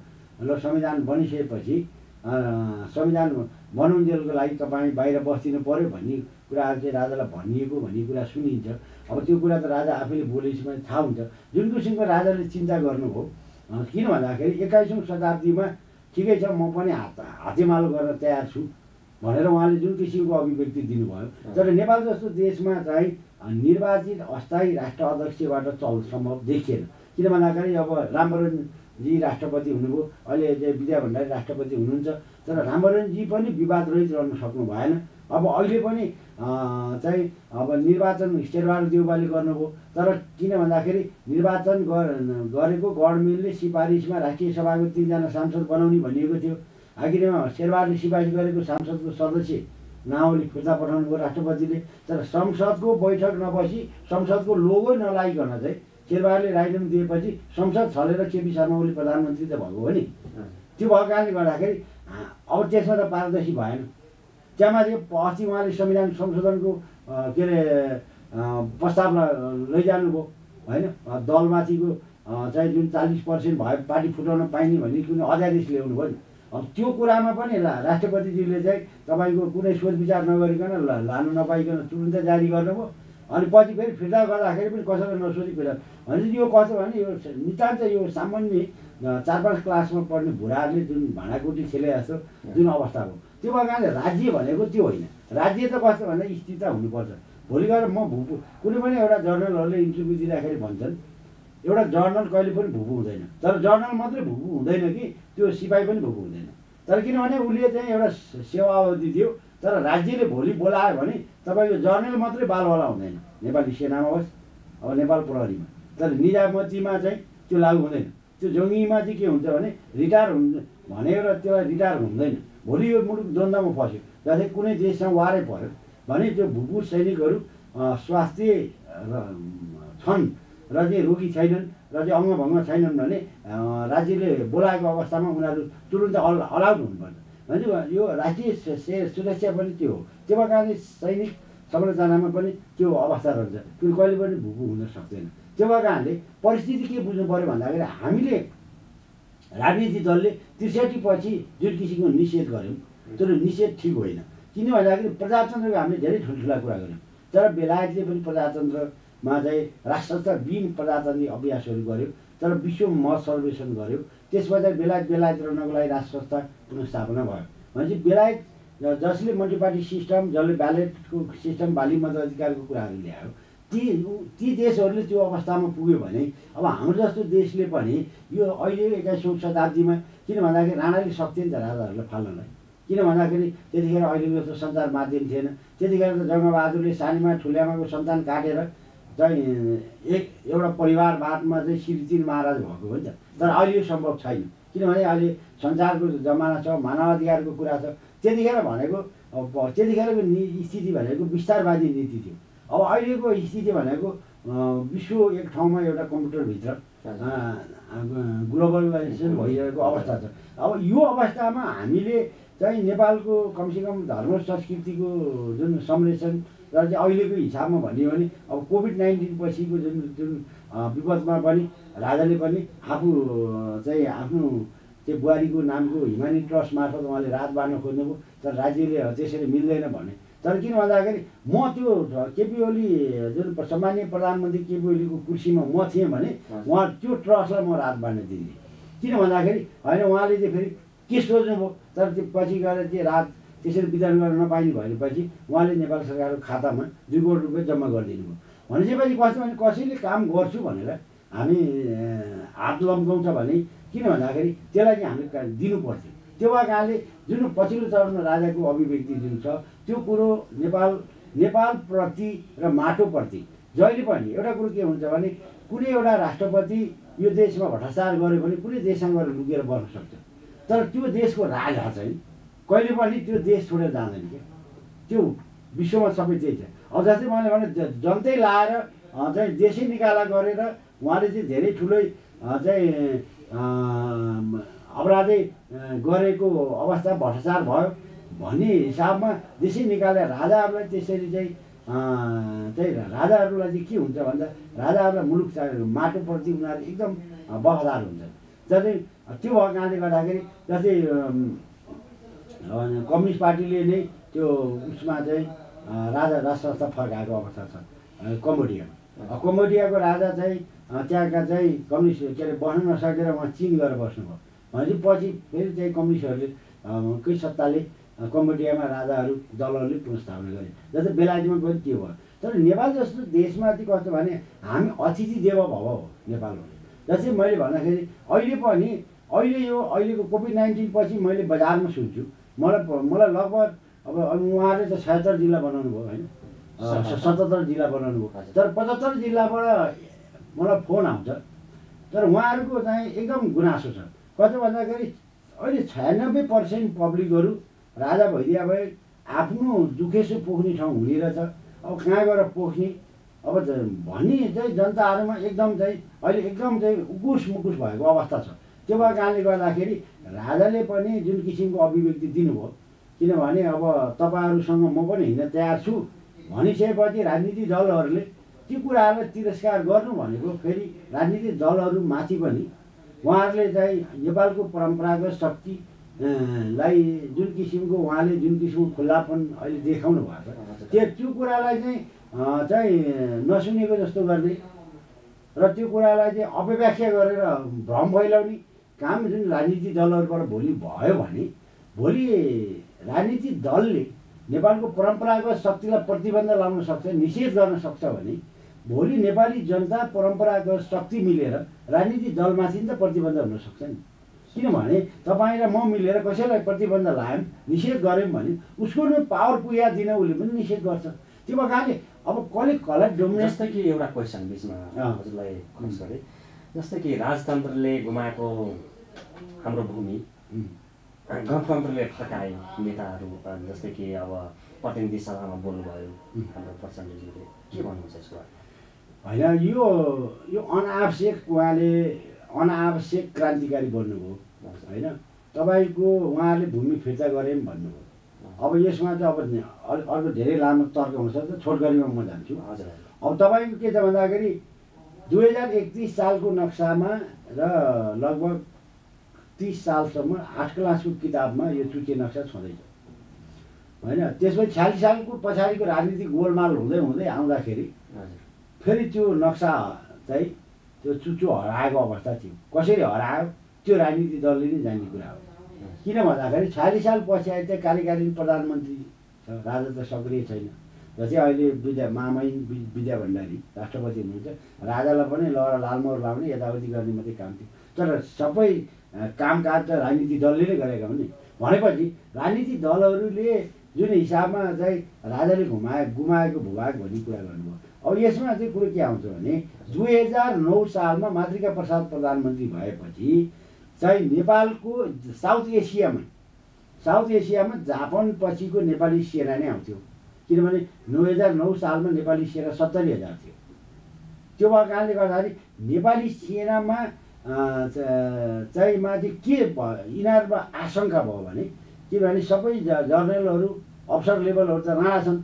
ल संविधान बनिसकेपछि संविधान बनाउन्जेलको लागि तपाईँ बाहिर बस्दिनु पर्यो भन्ने कुराहरू चाहिँ राजालाई भनिएको भन्ने कुरा सुनिन्छ। अब त्यो कुरा त राजा आफैले बोलेपछि पनि थाहा हुन्छ। जुन किसिमको राजाले चिन्ता गर्नुभयो, किन भन्दाखेरि 21औं शताब्दीमा ठिकै छ म पनि हातेमालो गर्न तयार छु भनेर उहाँले जुन किसिमको अभिव्यक्ति दिनुभयो। तर नेपाल जस्तो देशमा चाहिँ निर्वाचित अस्थायी राष्ट्र अध्यक्षबाट सम्भव देखिएन। किन भन्दाखेरि अब रामवरणजी राष्ट्रपति हुनुभयो, अहिले चाहिँ विद्या भण्डारी राष्ट्रपति हुनुहुन्छ, तर रामवरणजी पनि विवाद रहित रहन सक्नु भएन। अब अहिले पनि चाहिँ अब निर्वाचन शेरबहादुर देउवाले गर्नुभयो, तर किन भन्दाखेरि निर्वाचन गरेको गभर्नमेन्टले सिफारिसमा राष्ट्रिय सभाको 3 जना सांसद बनाउने भनिएको थियो। आखिरमा शेरबहादुरले सिफारिस गरेको सांसदको सदस्य नावली फिर्ता पठाउनु भयो राष्ट्रपतिले। तर संसदको बैठक नबसी संसदको लोगो नलाइकन चाहिँ शेरबहादुरले राजीनामा दिएपछि संसद छलेर केपी शर्मा ओली प्रधानमन्त्री त भएको हो नि। त्यो भएको कारणले गर्दाखेरि अब त्यसमा त पारदर्शी भएन। त्यहाँमाथि अस्ति उहाँले संविधान संशोधनको के अरे प्रस्तावलाई लैजानुभयो होइन, दलमाथिको चाहिँ जुन 40% भयो पार्टी फुटाउन पाइने भन्ने कुनै अध्यादेश ल्याउनु भयो नि। अब त्यो कुरामा पनि राष्ट्रपतिजीले चाहिँ तपाईँको कुनै सोच विचार नगरिकन लानु नपाइकन तुरुन्तै जारी गर्नुभयो। अनि पछि फेरि फिर्ता गर्दाखेरि पनि कसैलाई नसोची फिर्ता भनेपछि यो कस्तो भने यो नितान्त यो सामान्य 4-5 क्लासमा पढ्ने बुढाहरूले जुन भाँडाकुटी खेले जस्तो जुन अवस्था हो। त्यो भएको कारणले राज्य भनेको त्यो होइन। राज्य त कस्तो भन्दा स्थिरता हुनुपर्छ। भोलि गएर म भुपु कुनै पनि एउटा जर्नलहरूले इन्टरभ्यू दिँदाखेरि भन्छन् एउटा जर्नल कहिले पनि भुपु हुँदैन, तर जर्नल मात्रै भुपु हुँदैन कि त्यो सिपाही पनि भुपु हुँदैन। तर किनभने उसले चाहिँ एउटा सेवा अवधि दियो, तर राज्यले भोलि बोलायो भने तपाईँको जर्नल मात्रै बालवाला हुँदैन, नेपाली सेनामा होस् अब नेपाल प्रहरीमा, तर निजामतीमा चाहिँ त्यो लागु हुँदैन। त्यो जङ्गीमा चाहिँ के हुन्छ भने रिटायर हुन्छ भनेर त्यसलाई रिटायर हुँदैन। भोलि यो मुलुक द्वन्द्वमा फस्यो, जस्तै कुनै देशसँग वारै पर्यो भने त्यो भूपू सैनिकहरू स्वास्थ्य छन् र चाहिँ रोगी छैनन् र चाहिँ अङ्गभङ्ग छैनन् भने राज्यले बोलाएको अवस्थामा उनीहरू तुरुन्त अलाउड हुनुपर्छ। भने यो राष्ट्रिय सुरक्षा पनि त्यो हो। त्यो कारणले सैनिक संरचनामा पनि त्यो अवस्था रहन्छ, त्यो कहिले पनि भूपू हुन सक्दैन। त्यो कारणले परिस्थिति के बुझ्नु पऱ्यो भन्दाखेरि हामीले राजनीतिक दलले ६३ पछि जुन किसिमको निषेध गऱ्यौँ त्यो निषेध ठिक होइन। किन भन्दाखेरि प्रजातन्त्रको हामीले धेरै ठुल्ठुला कुरा गऱ्यौँ, तर बेलायतले पनि प्रजातन्त्रमा चाहिँ राष्ट्रसत्ता बिन प्रजातान्त्रिक अभ्यासहरू गर्यो, तर विश्व मत सर्वेक्षण गर्यो। त्यसपछि बेलायत रहनको लागि राष्ट्रसत्ता पुनर्स्थापना भयो। भनेपछि बेलायत जसले मल्टिपार्टी सिस्टम, जसले ब्यालेटको सिस्टम, बाली मताधिकारको कुराहरू ल्यायो, ती देशहरूले त्यो अवस्थामा पुग्यो भने अब हाम्रो जस्तो देशले पनि यो अहिले 21औं शताब्दीमा, किन भन्दाखेरि राणाले सक्थ्यो नि त राजाहरूलाई फाल्नलाई। किन भन्दाखेरि त्यतिखेर अहिलेको जस्तो सञ्चार माध्यम थिएन। त्यतिखेर त जङ्गबहादुरले सानीमा ठुल्यामाको सन्तान काटेर चाहिँ एउटा परिवारवादमा चाहिँ श्रीतिन महाराज भएको हो नि त। तर अहिले यो सम्भव छैन, किनभने अहिले सञ्चारको जमाना छ, मानवाधिकारको कुरा छ। त्यतिखेर भनेको त्यतिखेरको स्थिति भनेको विस्तारवादी नीति थियो। अब अहिलेको स्थिति भनेको विश्व एक ठाउँमा एउटा कम्प्युटरभित्र ग्लोबलाइजेसन भइरहेको अवस्था छ। अब यो अवस्थामा हामीले चाहिँ नेपालको कमसेकम धर्म संस्कृतिको जुन संरक्षण र चाहिँ अहिलेको हिसाबमा भन्यो भने अब कोभिड-19 पछिको जुन विपदमा पनि राजाले पनि आफू चाहिँ आफ्नो त्यो बुहारीको नामको हिमानी ट्रस्ट मार्फत उहाँले राहत बाँड्न खोज्नुभयो, तर राज्यले त्यसरी मिल्दैन भने। तर किन भन्दाखेरि म त्यो केपी ओली जुन सम्मानीय प्रधानमन्त्री केपी ओलीको कुर्सीमा म थिएँ भने उहाँ त्यो ट्रस्टलाई म राहत बाँड्न दिन्थेँ। किन भन्दाखेरि होइन, उहाँले चाहिँ फेरि के सोच्नुभयो, तर त्यो पछि गएर चाहिँ राहत त्यसरी वितरण गर्न नपाइने भएपछि उहाँले नेपाल सरकारको खातामा 2 करोड रुपियाँ जम्मा गरिदिनु भयो। भनेपछि कस्तो भने कसैले काम गर्छु भनेर हामी हात लम्काउँछ भने किन भन्दाखेरि त्यसलाई चाहिँ हामीले दिनु पर्थ्यो। त्यो कारणले जुन पछिल्लो चरणमा राजाको अभिव्यक्ति जुन छ त्यो कुरो नेपालप्रति र माटोप्रति जहिले पनि एउटा कुरो के हुन्छ भने कुनै एउटा राष्ट्रपति यो देशमा भ्रष्टाचार गर्यो भने कुनै देशसँग गएर लुकेर बस्न सक्छ, तर त्यो देशको राजा चाहिँ कहिले पनि त्यो देश छोडेर जाँदैन क्या। त्यो विश्वमा सबै त्यही छ। अब जस्तै मैले भने जनतै लाएर चाहिँ देशै निकाला गरेर उहाँले चाहिँ धेरै ठुलै चाहिँ अपराधै गरेको अवस्था भ्रष्टाचार भयो भन्ने हिसाबमा देशै निकालेर राजाहरूलाई त्यसरी चाहिँ राजाहरूलाई चाहिँ के हुन्छ भन्दा राजाहरूलाई मुलुक माटोप्रति उनीहरू एकदम वफादार हुन्छ। जस्तै त्यो भएको कारणले गर्दाखेरि जस्तै कम्युनिस्ट पार्टीले नै त्यो उसमा चाहिँ राष्ट्रसत्ता फर्काएको अवस्था छ कम्बोडियाको राजा चाहिँ त्यहाँका चाहिँ कम्युनिस्ट के अरे बस्न नसकेर उहाँ चीन गएर बस्नुभयो। भनेपछि पछि फेरि चाहिँ कम्युनिस्टहरूले कै सत्ताले कम्बोडियामा राजाहरू दलहरूले पुनर्स्थापना गरे। जस्तै बेलायतमा पनि त्यो भयो। तर नेपाल जस्तो देशमा चाहिँ कस्तो भने हामी अतिथि देव भव हो नेपाल भने। जस्तै मैले भन्दाखेरि अहिले यो अहिलेको कोभिड-19 पछि मैले बजारमा सुन्छु, मलाई लगभग अब उहाँले त 76 जिल्ला बनाउनु भयो होइन, 77 जिल्ला बनाउनु भयो, तर 75 जिल्लाबाट मलाई फोन आउँछ। तर उहाँहरूको चाहिँ एकदम गुनासो छ। कस्तो भन्दाखेरि अहिले 96% पब्लिकहरू राजा भइदिया भए आफ्नो दुखेसो पोख्ने ठाउँ हुने रहेछ, अब कहाँ गएर पोख्ने अब भन्ने चाहिँ जनताहरूमा एकदम चाहिँ अहिले एकदम चाहिँ उकुस मुकुस भएको अवस्था छ। त्यो भएको कारणले गर्दाखेरि राजाले पनि जुन किसिमको अभिव्यक्ति दिनुभयो, किनभने अब तपाईँहरूसँग म पनि हिँड्न तयार छु भनिसकेपछि राजनीतिक दलहरूले त्यो कुराहरूलाई तिरस्कार गर्नु भनेको फेरि राजनीतिक दलहरूमाथि पनि उहाँहरूले चाहिँ नेपालको परम्परागत शक्तिलाई जुन किसिमको उहाँले जुन किसिमको खुल्लापन अहिले देखाउनु भएको छ त्यो कुरालाई चाहिँ नसुनेको जस्तो गर्ने र त्यो कुरालाई चाहिँ अपव्याख्या गरेर भ्रम फैलाउने काम जुन राजनीतिक दलहरूबाट भोलि भयो भने भोलि राजनीतिक दलले नेपालको परम्परागत शक्तिलाई प्रतिबन्ध लाउन सक्छ, निषेध गर्न सक्छ भने भोलि नेपाली जनता परम्परागत शक्ति मिलेर राजनीतिक दलमाथि त प्रतिबन्ध हुन सक्छ नि। किनभने तपाईँ र म मिलेर कसैलाई प्रतिबन्ध लायौँ, निषेध गऱ्यौँ भने उसको पावर पुग्या दिन उसले पनि निषेध गर्छ। त्यो कारणले अब कसले कसलाई डोमिनेट। जस्तै कि एउटा क्वेसन बिचमा हजुरलाई खर्च गरेँ, जस्तै कि राजतन्त्रले गुमाएको हाम्रो भूमि गणतन्त्रले फर्काए नेताहरू, जस्तै कि अब प्रतिनिधि सभामा बोल्नुभयो हाम्रो प्रचण्डजीले, के भन्नुहुन्छ यसको बारेमा? होइन, यो अनावश्यक उहाँले अनावश्यक क्रान्तिकारी बन्नुभयो होइन। तपाईँको उहाँले भूमि फिर्ता गरे पनि भन्नुभयो। अब यसमा चाहिँ अब अर्को धेरै लामो तर्क हुनसक्छ, छोटकरीमा म जान्छु। हजुर। अब तपाईँको के छ भन्दाखेरि 2031 सालको नक्सामा र लगभग 30 सालसम्म 8 क्लासको किताबमा यो चुके नक्सा छँदैछ होइन। त्यसपछि 46 सालको पछाडिको राजनीतिक गोलमाल हुँदै हुँदै आउँदाखेरि फेरि त्यो नक्सा चाहिँ त्यो चुच्चो हराएको अवस्था थियो। कसरी हरायो त्यो राजनीतिक दलले नै जान्ने कुरा हो। किन भन्दाखेरि 46 साल पछाडि चाहिँ कार्यकालीन प्रधानमन्त्री छ, राजा त सक्रिय छैन। जस्तै अहिले महामहिम विद्या भण्डारी राष्ट्रपति हुनुहुन्छ, राजालाई पनि लगेर लालमोहर लाउने यताउति गर्ने मात्रै काम थियो। तर सबै कामकाज त राजनीतिक दलले नै गरेका हुन् नि। भनेपछि राजनीतिक दलहरूले जुन हिसाबमा चाहिँ राजाले गुमाएको भूभाग भन्ने कुरा गर्नुभयो। अब यसमा चाहिँ कुरो के आउँछ भने 2009 सालमा मातृका प्रसाद प्रधानमन्त्री भएपछि चाहिँ नेपालको साउथ एसियामा जापान पछिको नेपाली सेना नै आउँथ्यो। किनभने 2009 सालमा नेपाली सेना 70,000 थियो। त्यो भएको कारणले गर्दाखेरि नेपाली सेनामा चाहिँ माथि के यिनीहरूमा आशंका भयो भने, किनभने सबै जर्नलहरू अफसर लेभलहरू त राणा छन्,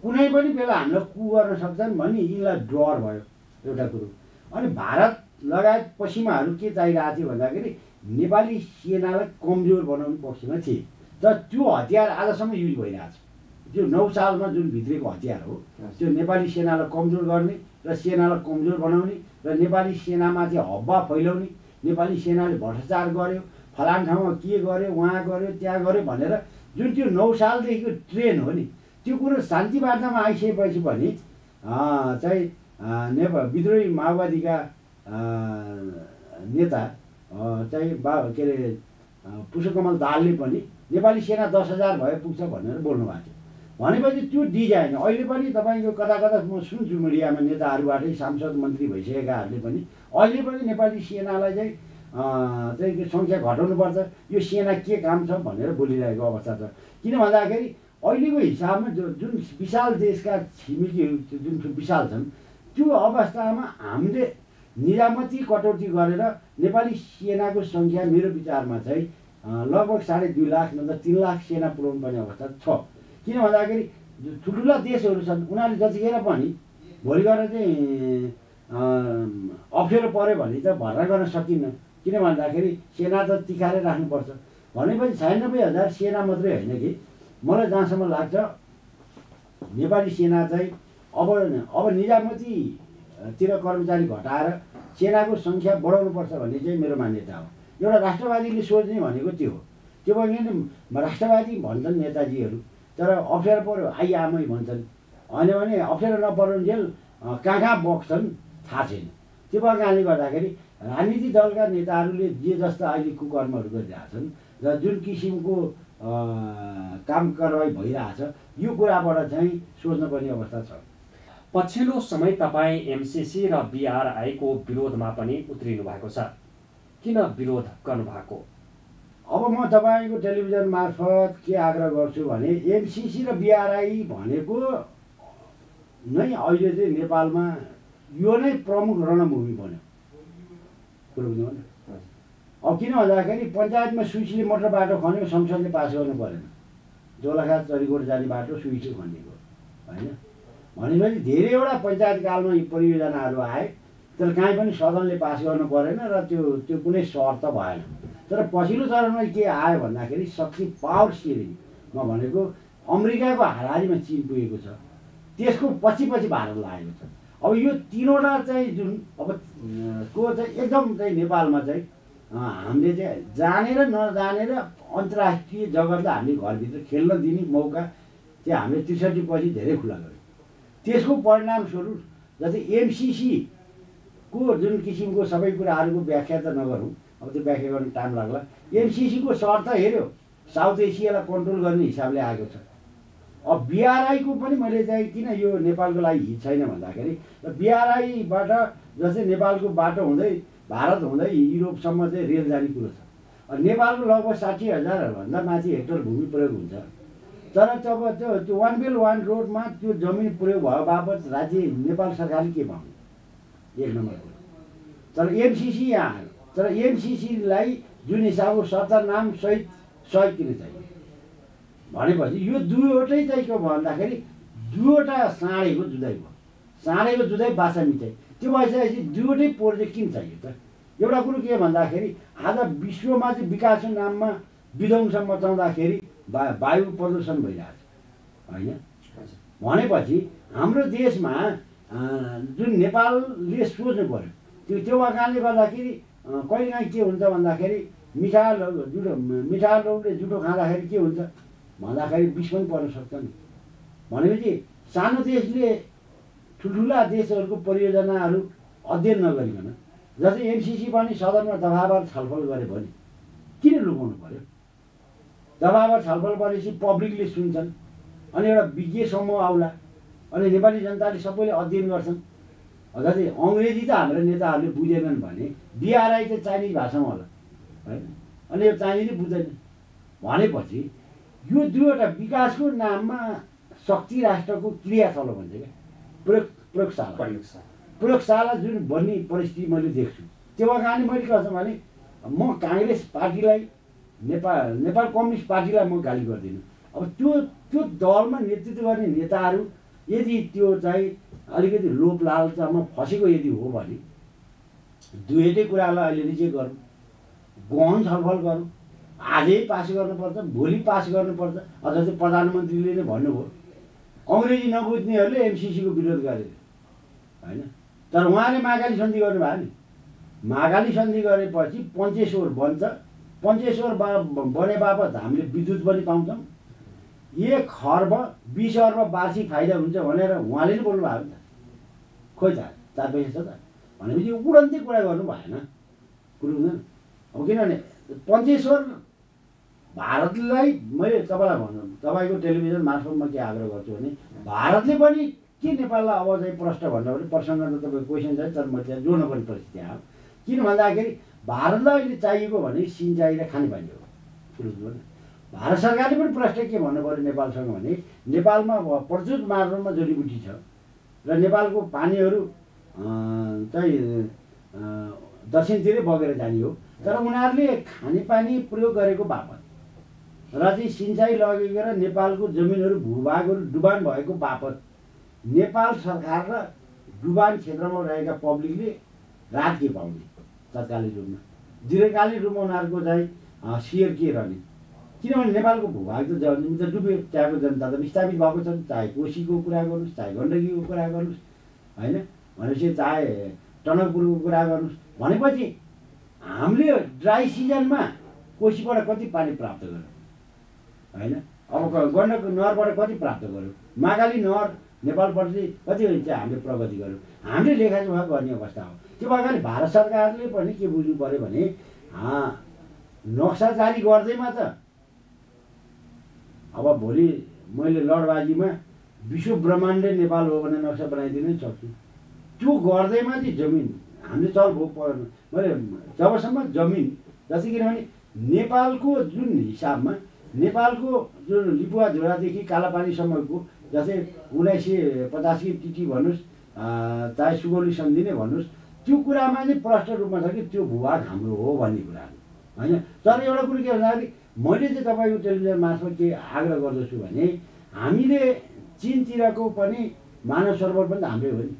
कुनै पनि बेला हामीलाई कु गर्न सक्छन् भन्ने यिनलाई डर भयो एउटा कुरो। अनि भारत लगायत पश्चिमाहरू के चाहिरहेको थियो भन्दाखेरि नेपाली सेनालाई कमजोर बनाउने पक्षमा थिए। तर त्यो हतियार आजसम्म युज भइरहेछ। त्यो 9 सालमा जुन भित्रेको हतियार हो त्यो नेपाली सेनालाई कमजोर गर्ने र सेनालाई कमजोर बनाउने र नेपाली सेनामाथि हब्बा फैलाउने, नेपाली सेनाले भ्रष्टाचार गर्यो, फलान ठाउँमा के गर्यो, वहाँ गर्यो, त्यहाँ गर्यो भनेर जुन त्यो 9 सालदेखिको ट्रेन हो नि, त्यो कुरो शान्ति वार्तामा आइसकेपछि पनि चाहिँ विद्रोही माओवादीका नेता चाहिँ के अरे पुष्पकमल दाहालले पनि नेपाली सेना 10,000 भए पुग्छ भनेर बोल्नु भएको थियो। भनेपछि त्यो डिजाइन अहिले पनि तपाईँको कता कता म सुन्छु मिडियामा नेताहरूबाटै सांसद मन्त्री भइसकेकाहरूले पनि अहिले पनि नेपाली सेनालाई चाहिँ सङ्ख्या घटाउनुपर्छ, यो सेना के काम छ भनेर बोलिरहेको अवस्था छ। किन भन्दाखेरि अहिलेको हिसाबमा जुन विशाल देशका छिमेकीहरू जुन विशाल छन् त्यो अवस्थामा हामीले निजामती कटौती गरेर नेपाली सेनाको सङ्ख्या मेरो विचारमा चाहिँ लगभग 2.5 लाख नभए 3 लाख सेना पुर्याउनु पर्ने अवस्था छ। किन भन्दाखेरि ठुल्ठुला देशहरू छन्, उनीहरूले जतिखेर पनि भोलि गएर चाहिँ अप्ठ्यारो पऱ्यो भने त भर्ना गर्न सकिन्न। किन भन्दाखेरि सेना त तिखारै राख्नुपर्छ। भनेपछि 96,000 सेना मात्रै होइन कि मलाई जहाँसम्म लाग्छ नेपाली सेना चाहिँ अब निजामतीतिर कर्मचारी घटाएर सेनाको सङ्ख्या बढाउनुपर्छ भन्ने चाहिँ मेरो मान्यता हो। एउटा राष्ट्रवादीले सोच्ने भनेको त्यो हो। त्यो भएन राष्ट्रवादी भन्छन् नेताजीहरू, तर अप्ठ्यारो पऱ्यो आमै भन्छन्, होइन भने अप्ठ्यारो नपरुन्जेल कहाँ बग्छन् थाहा छैन। त्यो भएको कारणले गर्दाखेरि राजनीतिक दलका नेताहरूले जे जस्ता अहिले कुकर्महरू गरिरहेछन् र जुन किसिमको काम कारवाही भइरहेछ यो कुराबाट चाहिँ सोच्नुपर्ने अवस्था छ। पछिल्लो समय तपाईँ एमसिसी र बिआरआईको विरोधमा पनि उत्रिनु भएको छ, किन विरोध गर्नुभएको? अब म तपाईँको टेलिभिजन मार्फत के आग्रह गर्छु भने एमसिसी र बिआरआई भनेको नै अहिले चाहिँ नेपालमा यो नै प्रमुख रणभूमि बन्यो। कुरो बुझ्नु भने अब किन भन्दाखेरि पञ्चायतमा सुइसले मोटर बाटो खन्यो, संसदले पास गर्नु परेन। दोलखा चरीकोट जाने बाटो सुइसले खनिएको होइन। भनेपछि धेरैवटा पञ्चायत कालमा यी परियोजनाहरू आए, तर कहीँ पनि सदनले पास गर्नु परेन र त्यो कुनै शर्त भएन। तर पछिल्लो चरणमा के आयो भन्दाखेरि शक्ति पावर सेयरिङ म भनेको अमेरिकाको हाराहारीमा चिन पुगेको छ, त्यसको पछि भारत लागेको छ। अब यो तीनवटा चाहिँ जुन अब को चाहिँ एकदम चाहिँ नेपालमा चाहिँ हामीले चाहिँ जानेर नजानेर अन्तर्राष्ट्रिय जगतलाई हामीले घरभित्र खेल्न दिने मौका चाहिँ हामीले 63 पछि धेरै खुला गर्यो। त्यसको परिणामस्वरूप जस्तै एमसिसीको जुन किसिमको सबै कुराहरूको व्याख्या त नगरौँ, अब त्यो व्याख्या गर्न टाइम लाग्ला। एमसिसीको शर्त हेऱ्यो साउथ एसियालाई कन्ट्रोल गर्ने हिसाबले आएको छ। अब बिआरआईको पनि मैले चाहिँ किन यो नेपालको लागि हित छैन भन्दाखेरि बिआरआईबाट जस्तै नेपालको बाटो हुँदै भारत हुँदै युरोपसम्म चाहिँ रेल जाने कुरो छ। नेपालको लगभग 60,000 भन्दा माथि हेक्टर भूमि प्रयोग हुन्छ। तर जब त्यो वान बेल वान रोडमा त्यो जमिन प्रयोग भयो बापत राज्य नेपाल सरकारले के पाउने, एक नम्बर कुरो। तर एमसिसी यहाँ आयो, तर एमसिसीलाई जुन हिसाबको सत्ता नाम सहित सहयोग किन चाहियो भनेपछि यो दुईवटै चाहिँ के भन्दाखेरि दुईवटा साँडेको जुदाइ भयो, साँडेको जुदाइ बाछा मिठाई। त्यो भइसकेपछि दुईवटै प्रोजेक्ट किन चाहियो त? एउटा कुरो के भन्दाखेरि आज विश्वमा चाहिँ विकासको नाममा विध्वंस मचाउँदाखेरि वायु प्रदूषण भइरहेको छ होइन। भनेपछि हाम्रो देशमा जुन नेपालले सोच्नु पर्यो त्यो कारणले गर्दाखेरि कहिलेकाहीँ के हुन्छ भन्दाखेरि मिठा लौटले जुठो खाँदाखेरि के हुन्छ भन्दाखेरि विष पनि पर्न सक्छ नि। भनेपछि सानो देशले ठुल्ठुला देशहरूको परियोजनाहरू अध्ययन नगरिकन जस्तै एमसिसी पनि सदनमा दफावार छलफल गरे भने किन लुकाउनु पर्यो? दफावार छलफल गरेपछि पब्लिकले सुन्छन् अनि एउटा विज्ञ समूह आउला अनि नेपाली जनताले सबैले अध्ययन गर्छन्। जस्तै अङ्ग्रेजी त हाम्रो नेताहरूले बुझेनन् भने बिआरआई त चाइनिज भाषामा होला होइन, अनि यो चाइनिजले बुझ्दैन। भनेपछि यो दुईवटा विकासको नाममा शक्ति राष्ट्रको क्रिया चलो भन्छ क्या, प्रयोगशाला जुन बन्ने परिस्थिति मैले देख्छु। त्यो कारणले मैले के गर्छु भने म काङ्ग्रेस पार्टीलाई नेपाल कम्युनिस्ट पार्टीलाई म गाली गर्दिनँ। अब त्यो दलमा नेतृत्व गर्ने नेताहरू यदि त्यो चाहिँ अलिकति लोभ लालचामा फसेको यदि हो भने दुईटै कुरालाई अहिले रिजेक्ट गरौँ, गहन छलफल गरौँ। आजै पास गर्नुपर्छ, भोलि पास गर्नुपर्छ। अझ चाहिँ प्रधानमन्त्रीले नै भन्नुभयो अङ्ग्रेजी नबुझ्नेहरूले एमसिसीको विरोध गरे होइन। तर उहाँले मागाली सन्धि गर्नुभयो नि। मागाली सन्धि गरेपछि पञ्चेश्वर बन्छ, पञ्चेश्वर बने बापत हामीले विद्युत पनि पाउँछौँ। 1 खर्ब 20 अर्ब वार्षिक फाइदा हुन्छ भनेर उहाँले नै बोल्नु भएको नि त। खोइ त 4 पैसा छ त भनेपछि उडन्ती कुरा गर्नु भएन, कुरो हुँदैन। अब किनभने पञ्चेश्वर भारतलाई मैले तपाईँलाई भन्नु, तपाईँको टेलिभिजन मार्फत म के आग्रह गर्छु भने भारतले पनि के नेपाललाई अब चाहिँ प्रश्न भन्दा पनि प्रसङ्ग त तपाईँको क्वेसन छ, तर म त्यहाँ जोड्नु पर्ने परिस्थिति आयो। किन भन्दाखेरि भारतलाई अहिले चाहिएको भने सिँचाइ र खानेपानी हो, कुरो बुझ्नु। भारत सरकारले पनि प्रश्न के भन्नु पऱ्यो नेपालसँग भने नेपालमा प्रचुर मात्रामा जडीबुटी छ र नेपालको पानीहरू चाहिँ दक्षिणतिरै बगेर जाने हो। तर उनीहरूले खानेपानी प्रयोग गरेको बापत र चाहिँ सिँचाइ लगेर नेपालको जमिनहरू भूभागहरू डुबान भएको बापत नेपाल सरकार र डुबान क्षेत्रमा रहेका पब्लिकले राहत के पाउने तत्कालीन रूपमा, दीर्घकालीन रूपमा उनीहरूको चाहिँ सेयर के रहने। किनभने नेपालको भूभाग त जमिन त डुब्यो, त्यहाँको जनता त विस्थापित भएको छन्। चाहे कोशीको कुरा गर्नुहोस्, चाहे गण्डकीको कुरा गर्नुहोस् होइन, भनेपछि चाहे टनकपुरको कुरा गर्नुहोस्। भनेपछि हामीले ड्राई सिजनमा कोशीबाट कति पानी प्राप्त गर्यौँ होइन, अब गण्डक नहरबाट कति प्राप्त गर्यौँ, महाकाली नहर नेपालप्रति कति चाहिँ हामीले प्रगति गर्यौँ, हामीले लेखाजोखा गर्ने अवस्था हो। त्यो भएकाले भारत सरकारले पनि के बुझ्नु पऱ्यो भने नक्सा जारी गर्दैमा त अब भोलि मैले लडबाजीमा विश्व ब्रह्माण्डै नेपाल हो भने नक्सा बनाइदिनै सक्छु। त्यो गर्दैमा चाहिँ जमिन हामीले चलभोग पर्दैन। मैले जबसम्म जमिन जस्तै किनभने नेपालको जुन हिसाबमा नेपालको जुन लिपुवाझुरादेखि कालापानीसम्मको जस्तै 1985 टिटी भन्नुहोस् चाहे सुगौली सन्धि नै भन्नुहोस्, त्यो कुरामा चाहिँ प्रष्ट रूपमा छ कि त्यो भूभाग हाम्रो हो भन्ने कुरा होइन। तर एउटा कुरो के भन्दाखेरि मैले चाहिँ तपाईँको टेलिभिजन मार्फत के आग्रह गर्दछु भने हामीले चिनतिरको पनि मानव सरोवर पनि त हाम्रै हो नि।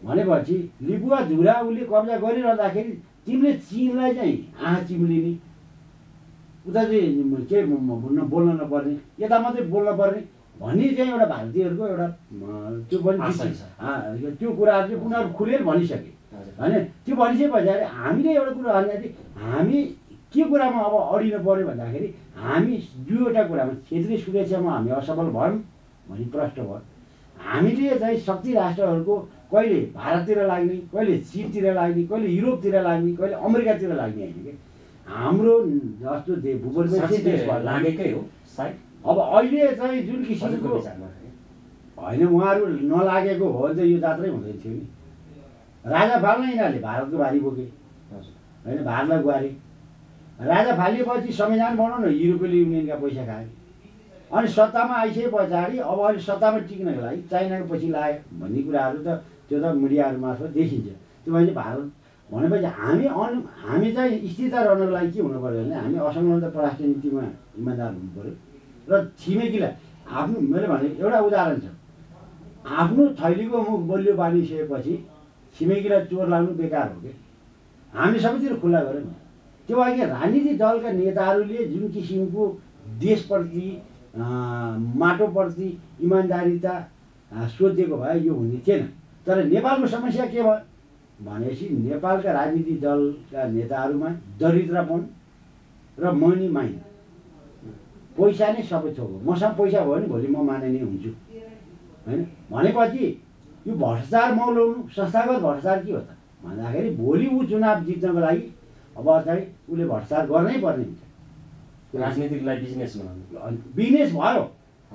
भनेपछि लिपुवाझुरा उसले कब्जा गरिरहँदाखेरि तिमीले चिनलाई चाहिँ आँखा चिम्लिने, उता चाहिँ के बोल्न नपर्ने, यता मात्रै बोल्न पर्ने भन्ने चाहिँ एउटा भारतीयहरूको एउटा त्यो पनि त्यो कुराहरू चाहिँ उनीहरू खुलेर भनिसके होइन। त्यो भनिसके पछाडि हामीले एउटा कुरो भन्दाखेरि हामी के कुरामा अब अडिनु पऱ्यो भन्दाखेरि हामी दुईवटा कुरामा क्षेत्रीय सुरक्षामा हामी असफल भयौँ भनी प्रश्न भयो। हामीले चाहिँ शक्ति राष्ट्रहरूको कहिले भारततिर लाग्ने, कहिले चीनतिर लाग्ने, कहिले युरोपतिर लाग्ने, कहिले अमेरिकातिर लाग्ने होइन कि हाम्रो जस्तो भूगोलमै लागेकै हो सायद अब अहिले चाहिँ जुन किसिमको होइन उहाँहरू नलागेको हो भने चाहिँ यो जात्रै हुँदैन थियो नि। राजा फाल्न यिनीहरूले भारतको भारी बोके होइन, भारतलाई गुहारे। राजा फालिएपछि संविधान बनाउन युरोपियन युनियनका पैसा खाए। अनि सत्तामा आइसके पछाडि अब अहिले सत्तामा टिक्नको लागि चाइनाको पछि लाग्यो भन्ने कुराहरू त त्यो त मिडियाहरू मार्फत देखिन्छ। त्यो भएपछि भारत भनेपछि हामी चाहिँ स्थिरता रहनको लागि के हुनु पऱ्यो भने हामी असंलग्न परराष्ट्र नीतिमा इमान्दार हुनु पऱ्यो र छिमेकीलाई आफ्नो, मैले भने एउटा उदाहरण छ, आफ्नो थैलीको मुख बलियो बानिसकेपछि छिमेकीलाई चोर लाग्नु बेकार हो कि। हामी सबैतिर खुल्ला गऱ्यौँ नि। त्यो लागि राजनीतिक दलका नेताहरूले जुन किसिमको देशप्रति माटोप्रति इमान्दारिता सोधिएको भए यो हुने थिएन। तर नेपालको समस्या के भयो भनेपछि नेपालका राजनीतिक दलका नेताहरूमा दरिद्रपन र मनी माइन्ड, पैसा नै सबै थोक हो। मसँग पैसा भयो भने भोलि म माननीय हुन्छु होइन भनेपछि यो भ्रष्टाचार मौलाउनु, संस्थागत भ्रष्टाचार के हो त भन्दाखेरि भोलि ऊ चुनाव जित्नको लागि अब चाहिँ उसले भ्रष्टाचार गर्नै पर्ने हुन्छ। राजनीतिकलाई बिजनेस बनाउनु, बिजनेस भयो।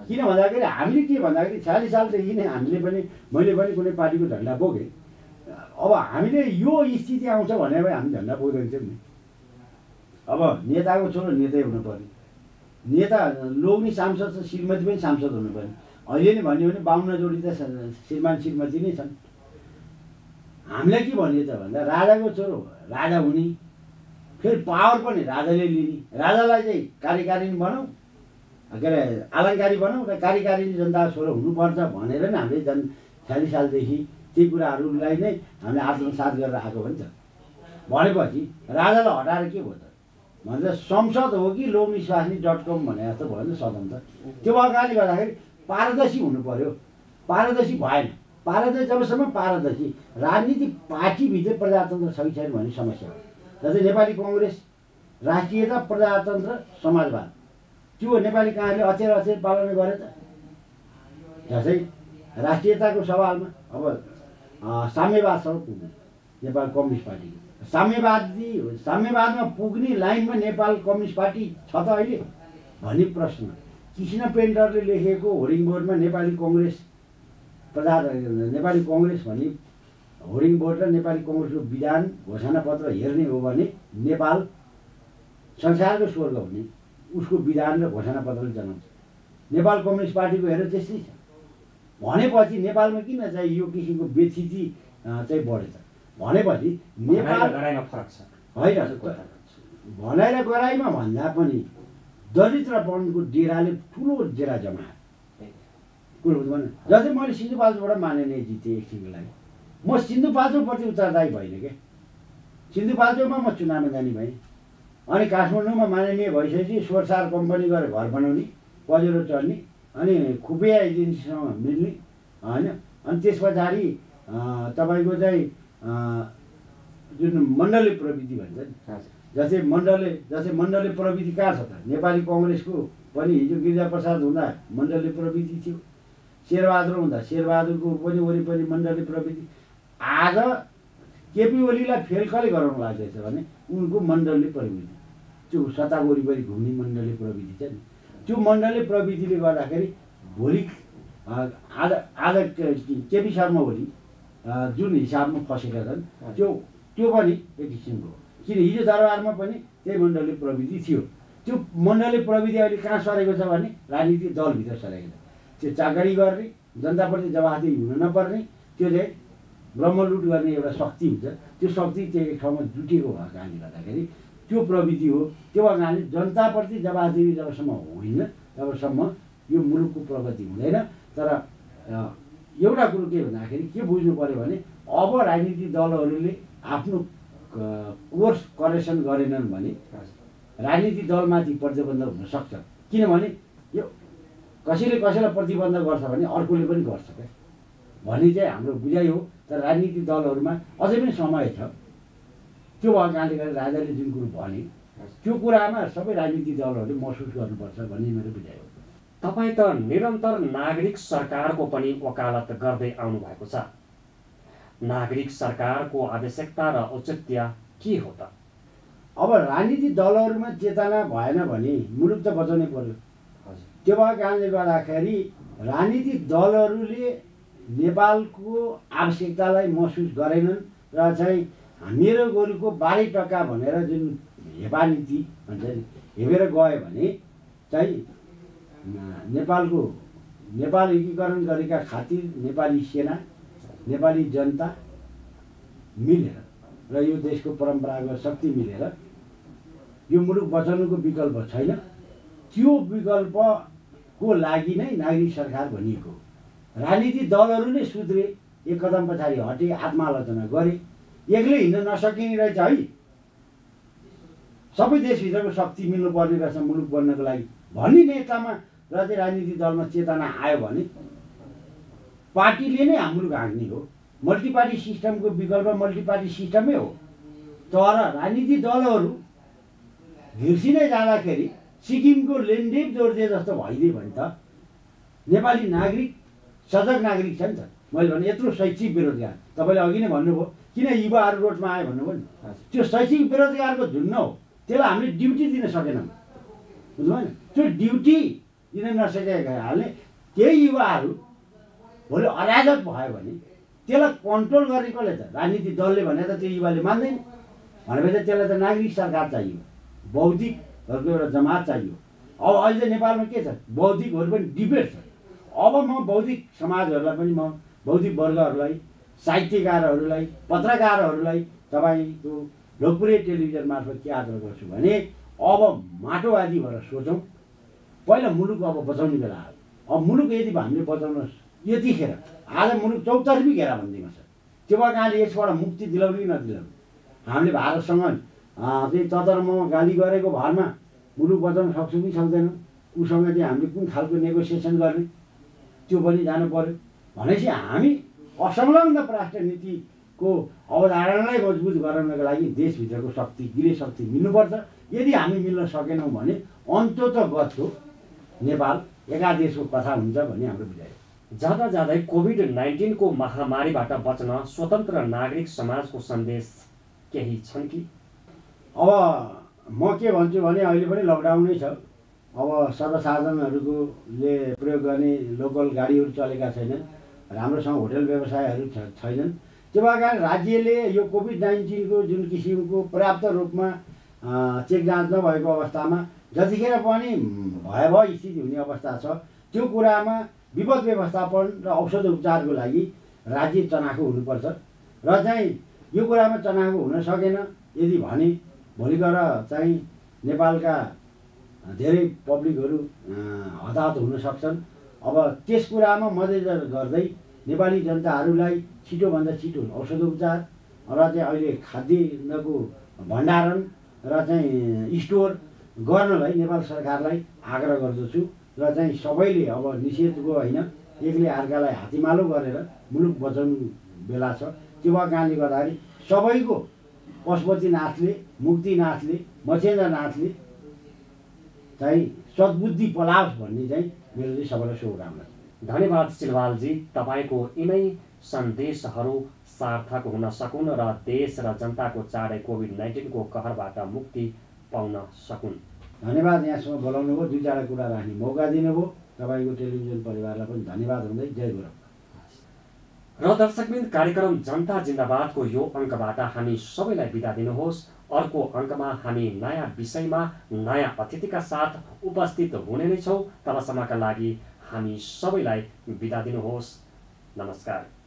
किन भन्दाखेरि हामीले के भन्दाखेरि 46 सालदेखि नै हामीले पनि, मैले पनि कुनै पार्टीको झन्डा बोकेँ। अब हामीले यो स्थिति आउँछ भने हामी झन्डा बोक्दैनछौँ नि। अब नेताको छोरो नेतै हुनु पर्ने, नेता लोग्ने सांसद छ, श्रीमती पनि सांसद हुनुपर्ने। अहिले नै भन्यो भने 52 जोडी त श्रीमान श्रीमती नै छन्। हामीलाई के भन्यो त भन्दा राजाको छोरो राजा हुने, फेरि पावर पनि राजाले लिने, राजालाई चाहिँ कार्यकारिणी बनाऊ, के अरे आलङ्कारी बनाऊ र कार्यकारिणी जनताको छोरो हुनुपर्छ भनेर नै हामीले 46 सालदेखि त्यही कुराहरूलाई नै हामीले आत्मसात गरेर आएको हो नि त। भनेपछि राजालाई हटाएर के भयो त भन्छ संसद हो कि लोकनिश्वासनी.com भने जस्तो भयो नि सदन त। त्यो भएको कारणले गर्दाखेरि पारदर्शी हुनु पर्यो। पारदर्शी भएन। पारदर्शी जबसम्म पारदर्शी राजनीतिक पार्टीभित्र प्रजातन्त्र छ कि छैन भन्ने समस्या हो। जस्तै नेपाली कङ्ग्रेस राष्ट्रियता प्रजातन्त्र समाजवाद, त्यो नेपाली कहाँले अचेर पालन गरे त। जस्तै राष्ट्रियताको सवालमा अब साम्यवादसम्म पुग्ने नेपाल कम्युनिस्ट पार्टी, साम्यवादमा पुग्ने लाइनमा नेपाल कम्युनिस्ट पार्टी छ त अहिले भन्ने प्रश्न। कृष्ण पेन्टरले लेखेको होर्डिङ बोर्डमा नेपाली कङ्ग्रेस भन्ने होर्डिङ बोर्ड र नेपाली कङ्ग्रेसको विधान घोषणापत्र हेर्ने हो भने नेपाल संसारको स्वर्ग हुने उसको विधान र घोषणापत्रले जनाउँछ। नेपाल कम्युनिस्ट पार्टीको हेरेर त्यस्तै छ भनेपछि नेपालमा किन चाहिँ यो किसिमको व्यथिति चाहिँ बढेछ भनेपछि नेपाल फरक छ होइन। भनाइ र गराइमा भन्दा पनि दरिद्रपनको डेराले ठुलो डेरा जमायो। कुरो बुझ्नु। जस्तै मैले सिन्धुपाल्चोकबाट माननीय जितेँ एकछिनको लागि, म सिन्धुपाल्चोकप्रति उत्तरदायी भइनँ क्या। सिन्धुपाल्चोकमा म चुनावमा जाने भएँ। अनि काठमाडौँमा माननीय भइसकेपछि सोरसार कम्पनी गरेर घर बनाउने, पजेरो चढ्ने, अनि खुफिया एजेन्सीसँग मिल्ने होइन। अनि त्यस पछाडि तपाईँको चाहिँ जुन मण्डलीय प्रविधि भन्छ नि, जस्तै मण्डलीय प्रविधि कहाँ छ त? नेपाली कङ्ग्रेसको पनि हिजो गिरिजाप्रसाद हुँदा मण्डलीय प्रविधि थियो, शेरबहादुर हुँदा शेरबहादुरको पनि वरिपरि मण्डलीय प्रविधि। आज केपी ओलीलाई फेल कसले गराउनु लाग्दैछ भने उनको मण्डलीय प्रविधि, त्यो सत्ताको वरिपरि घुम्ने मण्डलीय प्रविधि छ नि, त्यो मण्डलीय प्रविधिले गर्दाखेरि भोलि आज केपी शर्मा ओली जुन हिसाबमा फसेका छन् त्यो पनि एक किसिमको हो। किन हिजो दरबारमा पनि त्यही मण्डलीय प्रविधि थियो। त्यो मण्डलीय प्रविधि अहिले कहाँ सरेको छ भने राजनीतिक दलभित्र सरेको छ। त्यो चाकरी गर्ने, जनताप्रति जवाफदेही हुन नपर्ने, त्यो चाहिँ ब्रह्मलुट गर्ने एउटा शक्ति हुन्छ। त्यो शक्ति चाहिँ एक ठाउँमा जुटिएको भएको कारणले गर्दाखेरि त्यो प्रविधि हो। त्यो भएको कारणले जनताप्रति जवाफदेही जबसम्म होइन तबसम्म यो मुलुकको प्रगति हुँदैन। तर एउटा कुरो के भन्दाखेरि के बुझ्नु पर्यो भने अब राजनीतिक दलहरूले आफ्नो कोर्स करेक्सन गरेनन् भने राजनीतिक दलमाथि प्रतिबन्ध हुन सक्छ। किनभने यो कसैले कसैलाई प्रतिबन्ध गर्छ भने अर्कोले पनि गर्छ क्या भन्ने चाहिँ हाम्रो बुझाइ हो। तर राजनीतिक दलहरूमा अझै पनि समय छ। त्यो भएको कारणले गर्दा राजाले जुन कुरो भने त्यो कुरामा सबै राजनीतिक दलहरूले महसुस गर्नुपर्छ भन्ने मेरो बुझाइ हो। तपाईँ त निरन्तर नागरिक सरकारको पनि वकालत गर्दै आउनु भएको छ। नागरिक सरकारको आवश्यकता र औचित्य के हो त? अब राजनीतिक दलहरूमा चेतना भएन भने मुलुक त बचाउनै पर्यो। त्यो भएको कारणले गर्दाखेरि राजनीतिक दलहरूले नेपालको आवश्यकतालाई महसुस गरेनन् र चाहिँ मेरो गोरुको 12 टका भनेर जुन हेपा नीति भन्छ नि हेपेर गयो भने चाहिँ नेपाल एकीकरण गरेका खातिर नेपाली सेना नेपाली जनता मिलेर र यो देशको परम्परागत शक्ति मिलेर यो मुलुक बचाउनुको विकल्प छैन। त्यो विकल्पको लागि नै नागरिक सरकार भनिएको। राजनीतिक दलहरू नै सुध्रे, एक कदम पछाडि हटे, आत्मालोचना गरे। एक्लै हिँड्न नसकिने रहेछ है, सबै देशभित्रको शक्ति मिल्नुपर्ने रहेछ मुलुक बन्नको लागि भन्ने नेतामा र चाहिँ राजनीतिक दलमा चेतना आयो भने पार्टीले नै हाम्रो मुलुक हाँक्ने हो। मल्टिपार्टी सिस्टमको विकल्प मल्टिपार्टी सिस्टमै हो। तर राजनीतिक दलहरू घिर्सिँदै जाँदाखेरि सिक्किमको लेन्डेप जोडिदिए जस्तो भइदियो भने त नेपाली नागरिक सजग नागरिक छ नि त। मैले भने यत्रो शैक्षिक बेरोजगार, तपाईँले अघि नै भन्नुभयो किन युवाहरू रोडमा आयो भन्नुभयो नि, त्यो शैक्षिक बेरोजगारको झुन्ड हो। त्यसलाई हामीले ड्युटी दिन सकेनौँ, बुझ्नुभयो नि। त्यो ड्युटी दिन नसकेकाले त्यही युवाहरू भोलि अराजक भयो भने त्यसलाई कन्ट्रोल गर्ने कसले त? राजनीतिक दलले भने त त्यो युवाले मान्दैन। भनेपछि त्यसलाई त नागरिक सरकार चाहियो, बौद्धिकहरूको एउटा जमात चाहियो। अब अहिले नेपालमा के छ, बौद्धिकहरू पनि डिबेट छ। अब म बौद्धिक समाजहरूलाई पनि, म बौद्धिक वर्गहरूलाई, साहित्यकारहरूलाई, पत्रकारहरूलाई तपाईँको लोकप्रिय टेलिभिजन मार्फत के आग्रह गर्छु भने अब माटोवादी भएर सोचौँ। पहिला मुलुक अब बचाउने बेला आयो। अब मुलुक यदि हामीले बचाउन यतिखेर आज मुलुक चौतर्फी घेराबन्दीमा छ। त्यो भएको कारणले यसबाट मुक्ति दिलाउने कि नदिलाउने हामीले भारतसँग चाहिँ चतरमा गाली गरेको भरमा मुलुक बचाउन सक्छौँ कि सक्दैनौँ, उसँग चाहिँ हामीले कुन खालको नेगोसिएसन गर्ने त्यो पनि जानु पर्यो। भनेपछि हामी असंलग्न राष्ट्र नीतिको अवधारणालाई मजबुत गराउनको लागि देशभित्रको शक्ति, गृह शक्ति मिल्नुपर्छ। यदि हामी मिल्न सकेनौँ भने अन्ततगतको नेपाल एकादेशको कथा हुन्छ भन्ने हाम्रो बुझाइ। जाँदा जाँदै कोभिड-19 को महामारीबाट बच्न स्वतन्त्र नागरिक समाजको सन्देश केही छन् कि? अब म के भन्छु भने अहिले पनि लकडाउनै छ। अब सर्वसाधारणहरूले प्रयोग गर्ने लोकल गाडीहरू चलेका छैनन्, राम्रोसँग होटल व्यवसायहरू छैनन्। त्यो भएको कारण राज्यले यो कोभिड-19 को जुन किसिमको पर्याप्त रूपमा चेक जाँच नभएको अवस्थामा जतिखेर पनि भयावह स्थिति हुने अवस्था छ, त्यो कुरामा विपद व्यवस्थापन र औषध उपचारको लागि राज्य चनाखो हुनुपर्छ। र चाहिँ यो कुरामा चनाखो हुन सकेन यदि भने भोलि गएर चाहिँ नेपालका धेरै पब्लिकहरू हताहत हुन सक्छन्। अब त्यस कुरामा मद्देनजर गर्दै नेपाली जनताहरूलाई छिटोभन्दा छिटो औषध उपचार र चाहिँ अहिले खाद्यान्नको भण्डारण र चाहिँ स्टोर गर्नलाई नेपाल सरकारलाई आग्रह गर्दछु। र चाहिँ सबैले अब निषेधको होइन, एकले अर्कालाई हातीमालो गरेर मुलुक बचाउनु बेला छ। त्यो भएको कारणले गर्दाखेरि सबैको पशुपतिनाथले, मुक्तिनाथले, मच्छेन्द्रनाथले चाहिँ सद्बुद्धि पलाओस् भन्ने चाहिँ मेरो चाहिँ सबैलाई शुभकामना छ। धन्यवाद सिलवालजी, तपाईँको यिनै सन्देशहरू सार्थक हुन सकुन् र देश र जनताको चाँडै कोभिड-19 को कहरबाट मुक्ति पाउन सकुन्। धन्यवाद, यहाँसम्म बोलाउनु भयो, 2-4 कुरा राख्ने मौका दिनुभयो। तपाईँको टेलिभिजन परिवारलाई पनि धन्यवाद हुँदै जय गुरु। र दर्शकवृन्द, कार्यक्रम जनता जिन्दाबादको यो अङ्कबाट हामी सबैलाई बिदा दिनुहोस्। अर्को अङ्कमा हामी नयाँ विषयमा नयाँ अतिथिका साथ उपस्थित हुने नै छौँ। तबसम्मका लागि हामी सबैलाई बिदा दिनुहोस्। नमस्कार।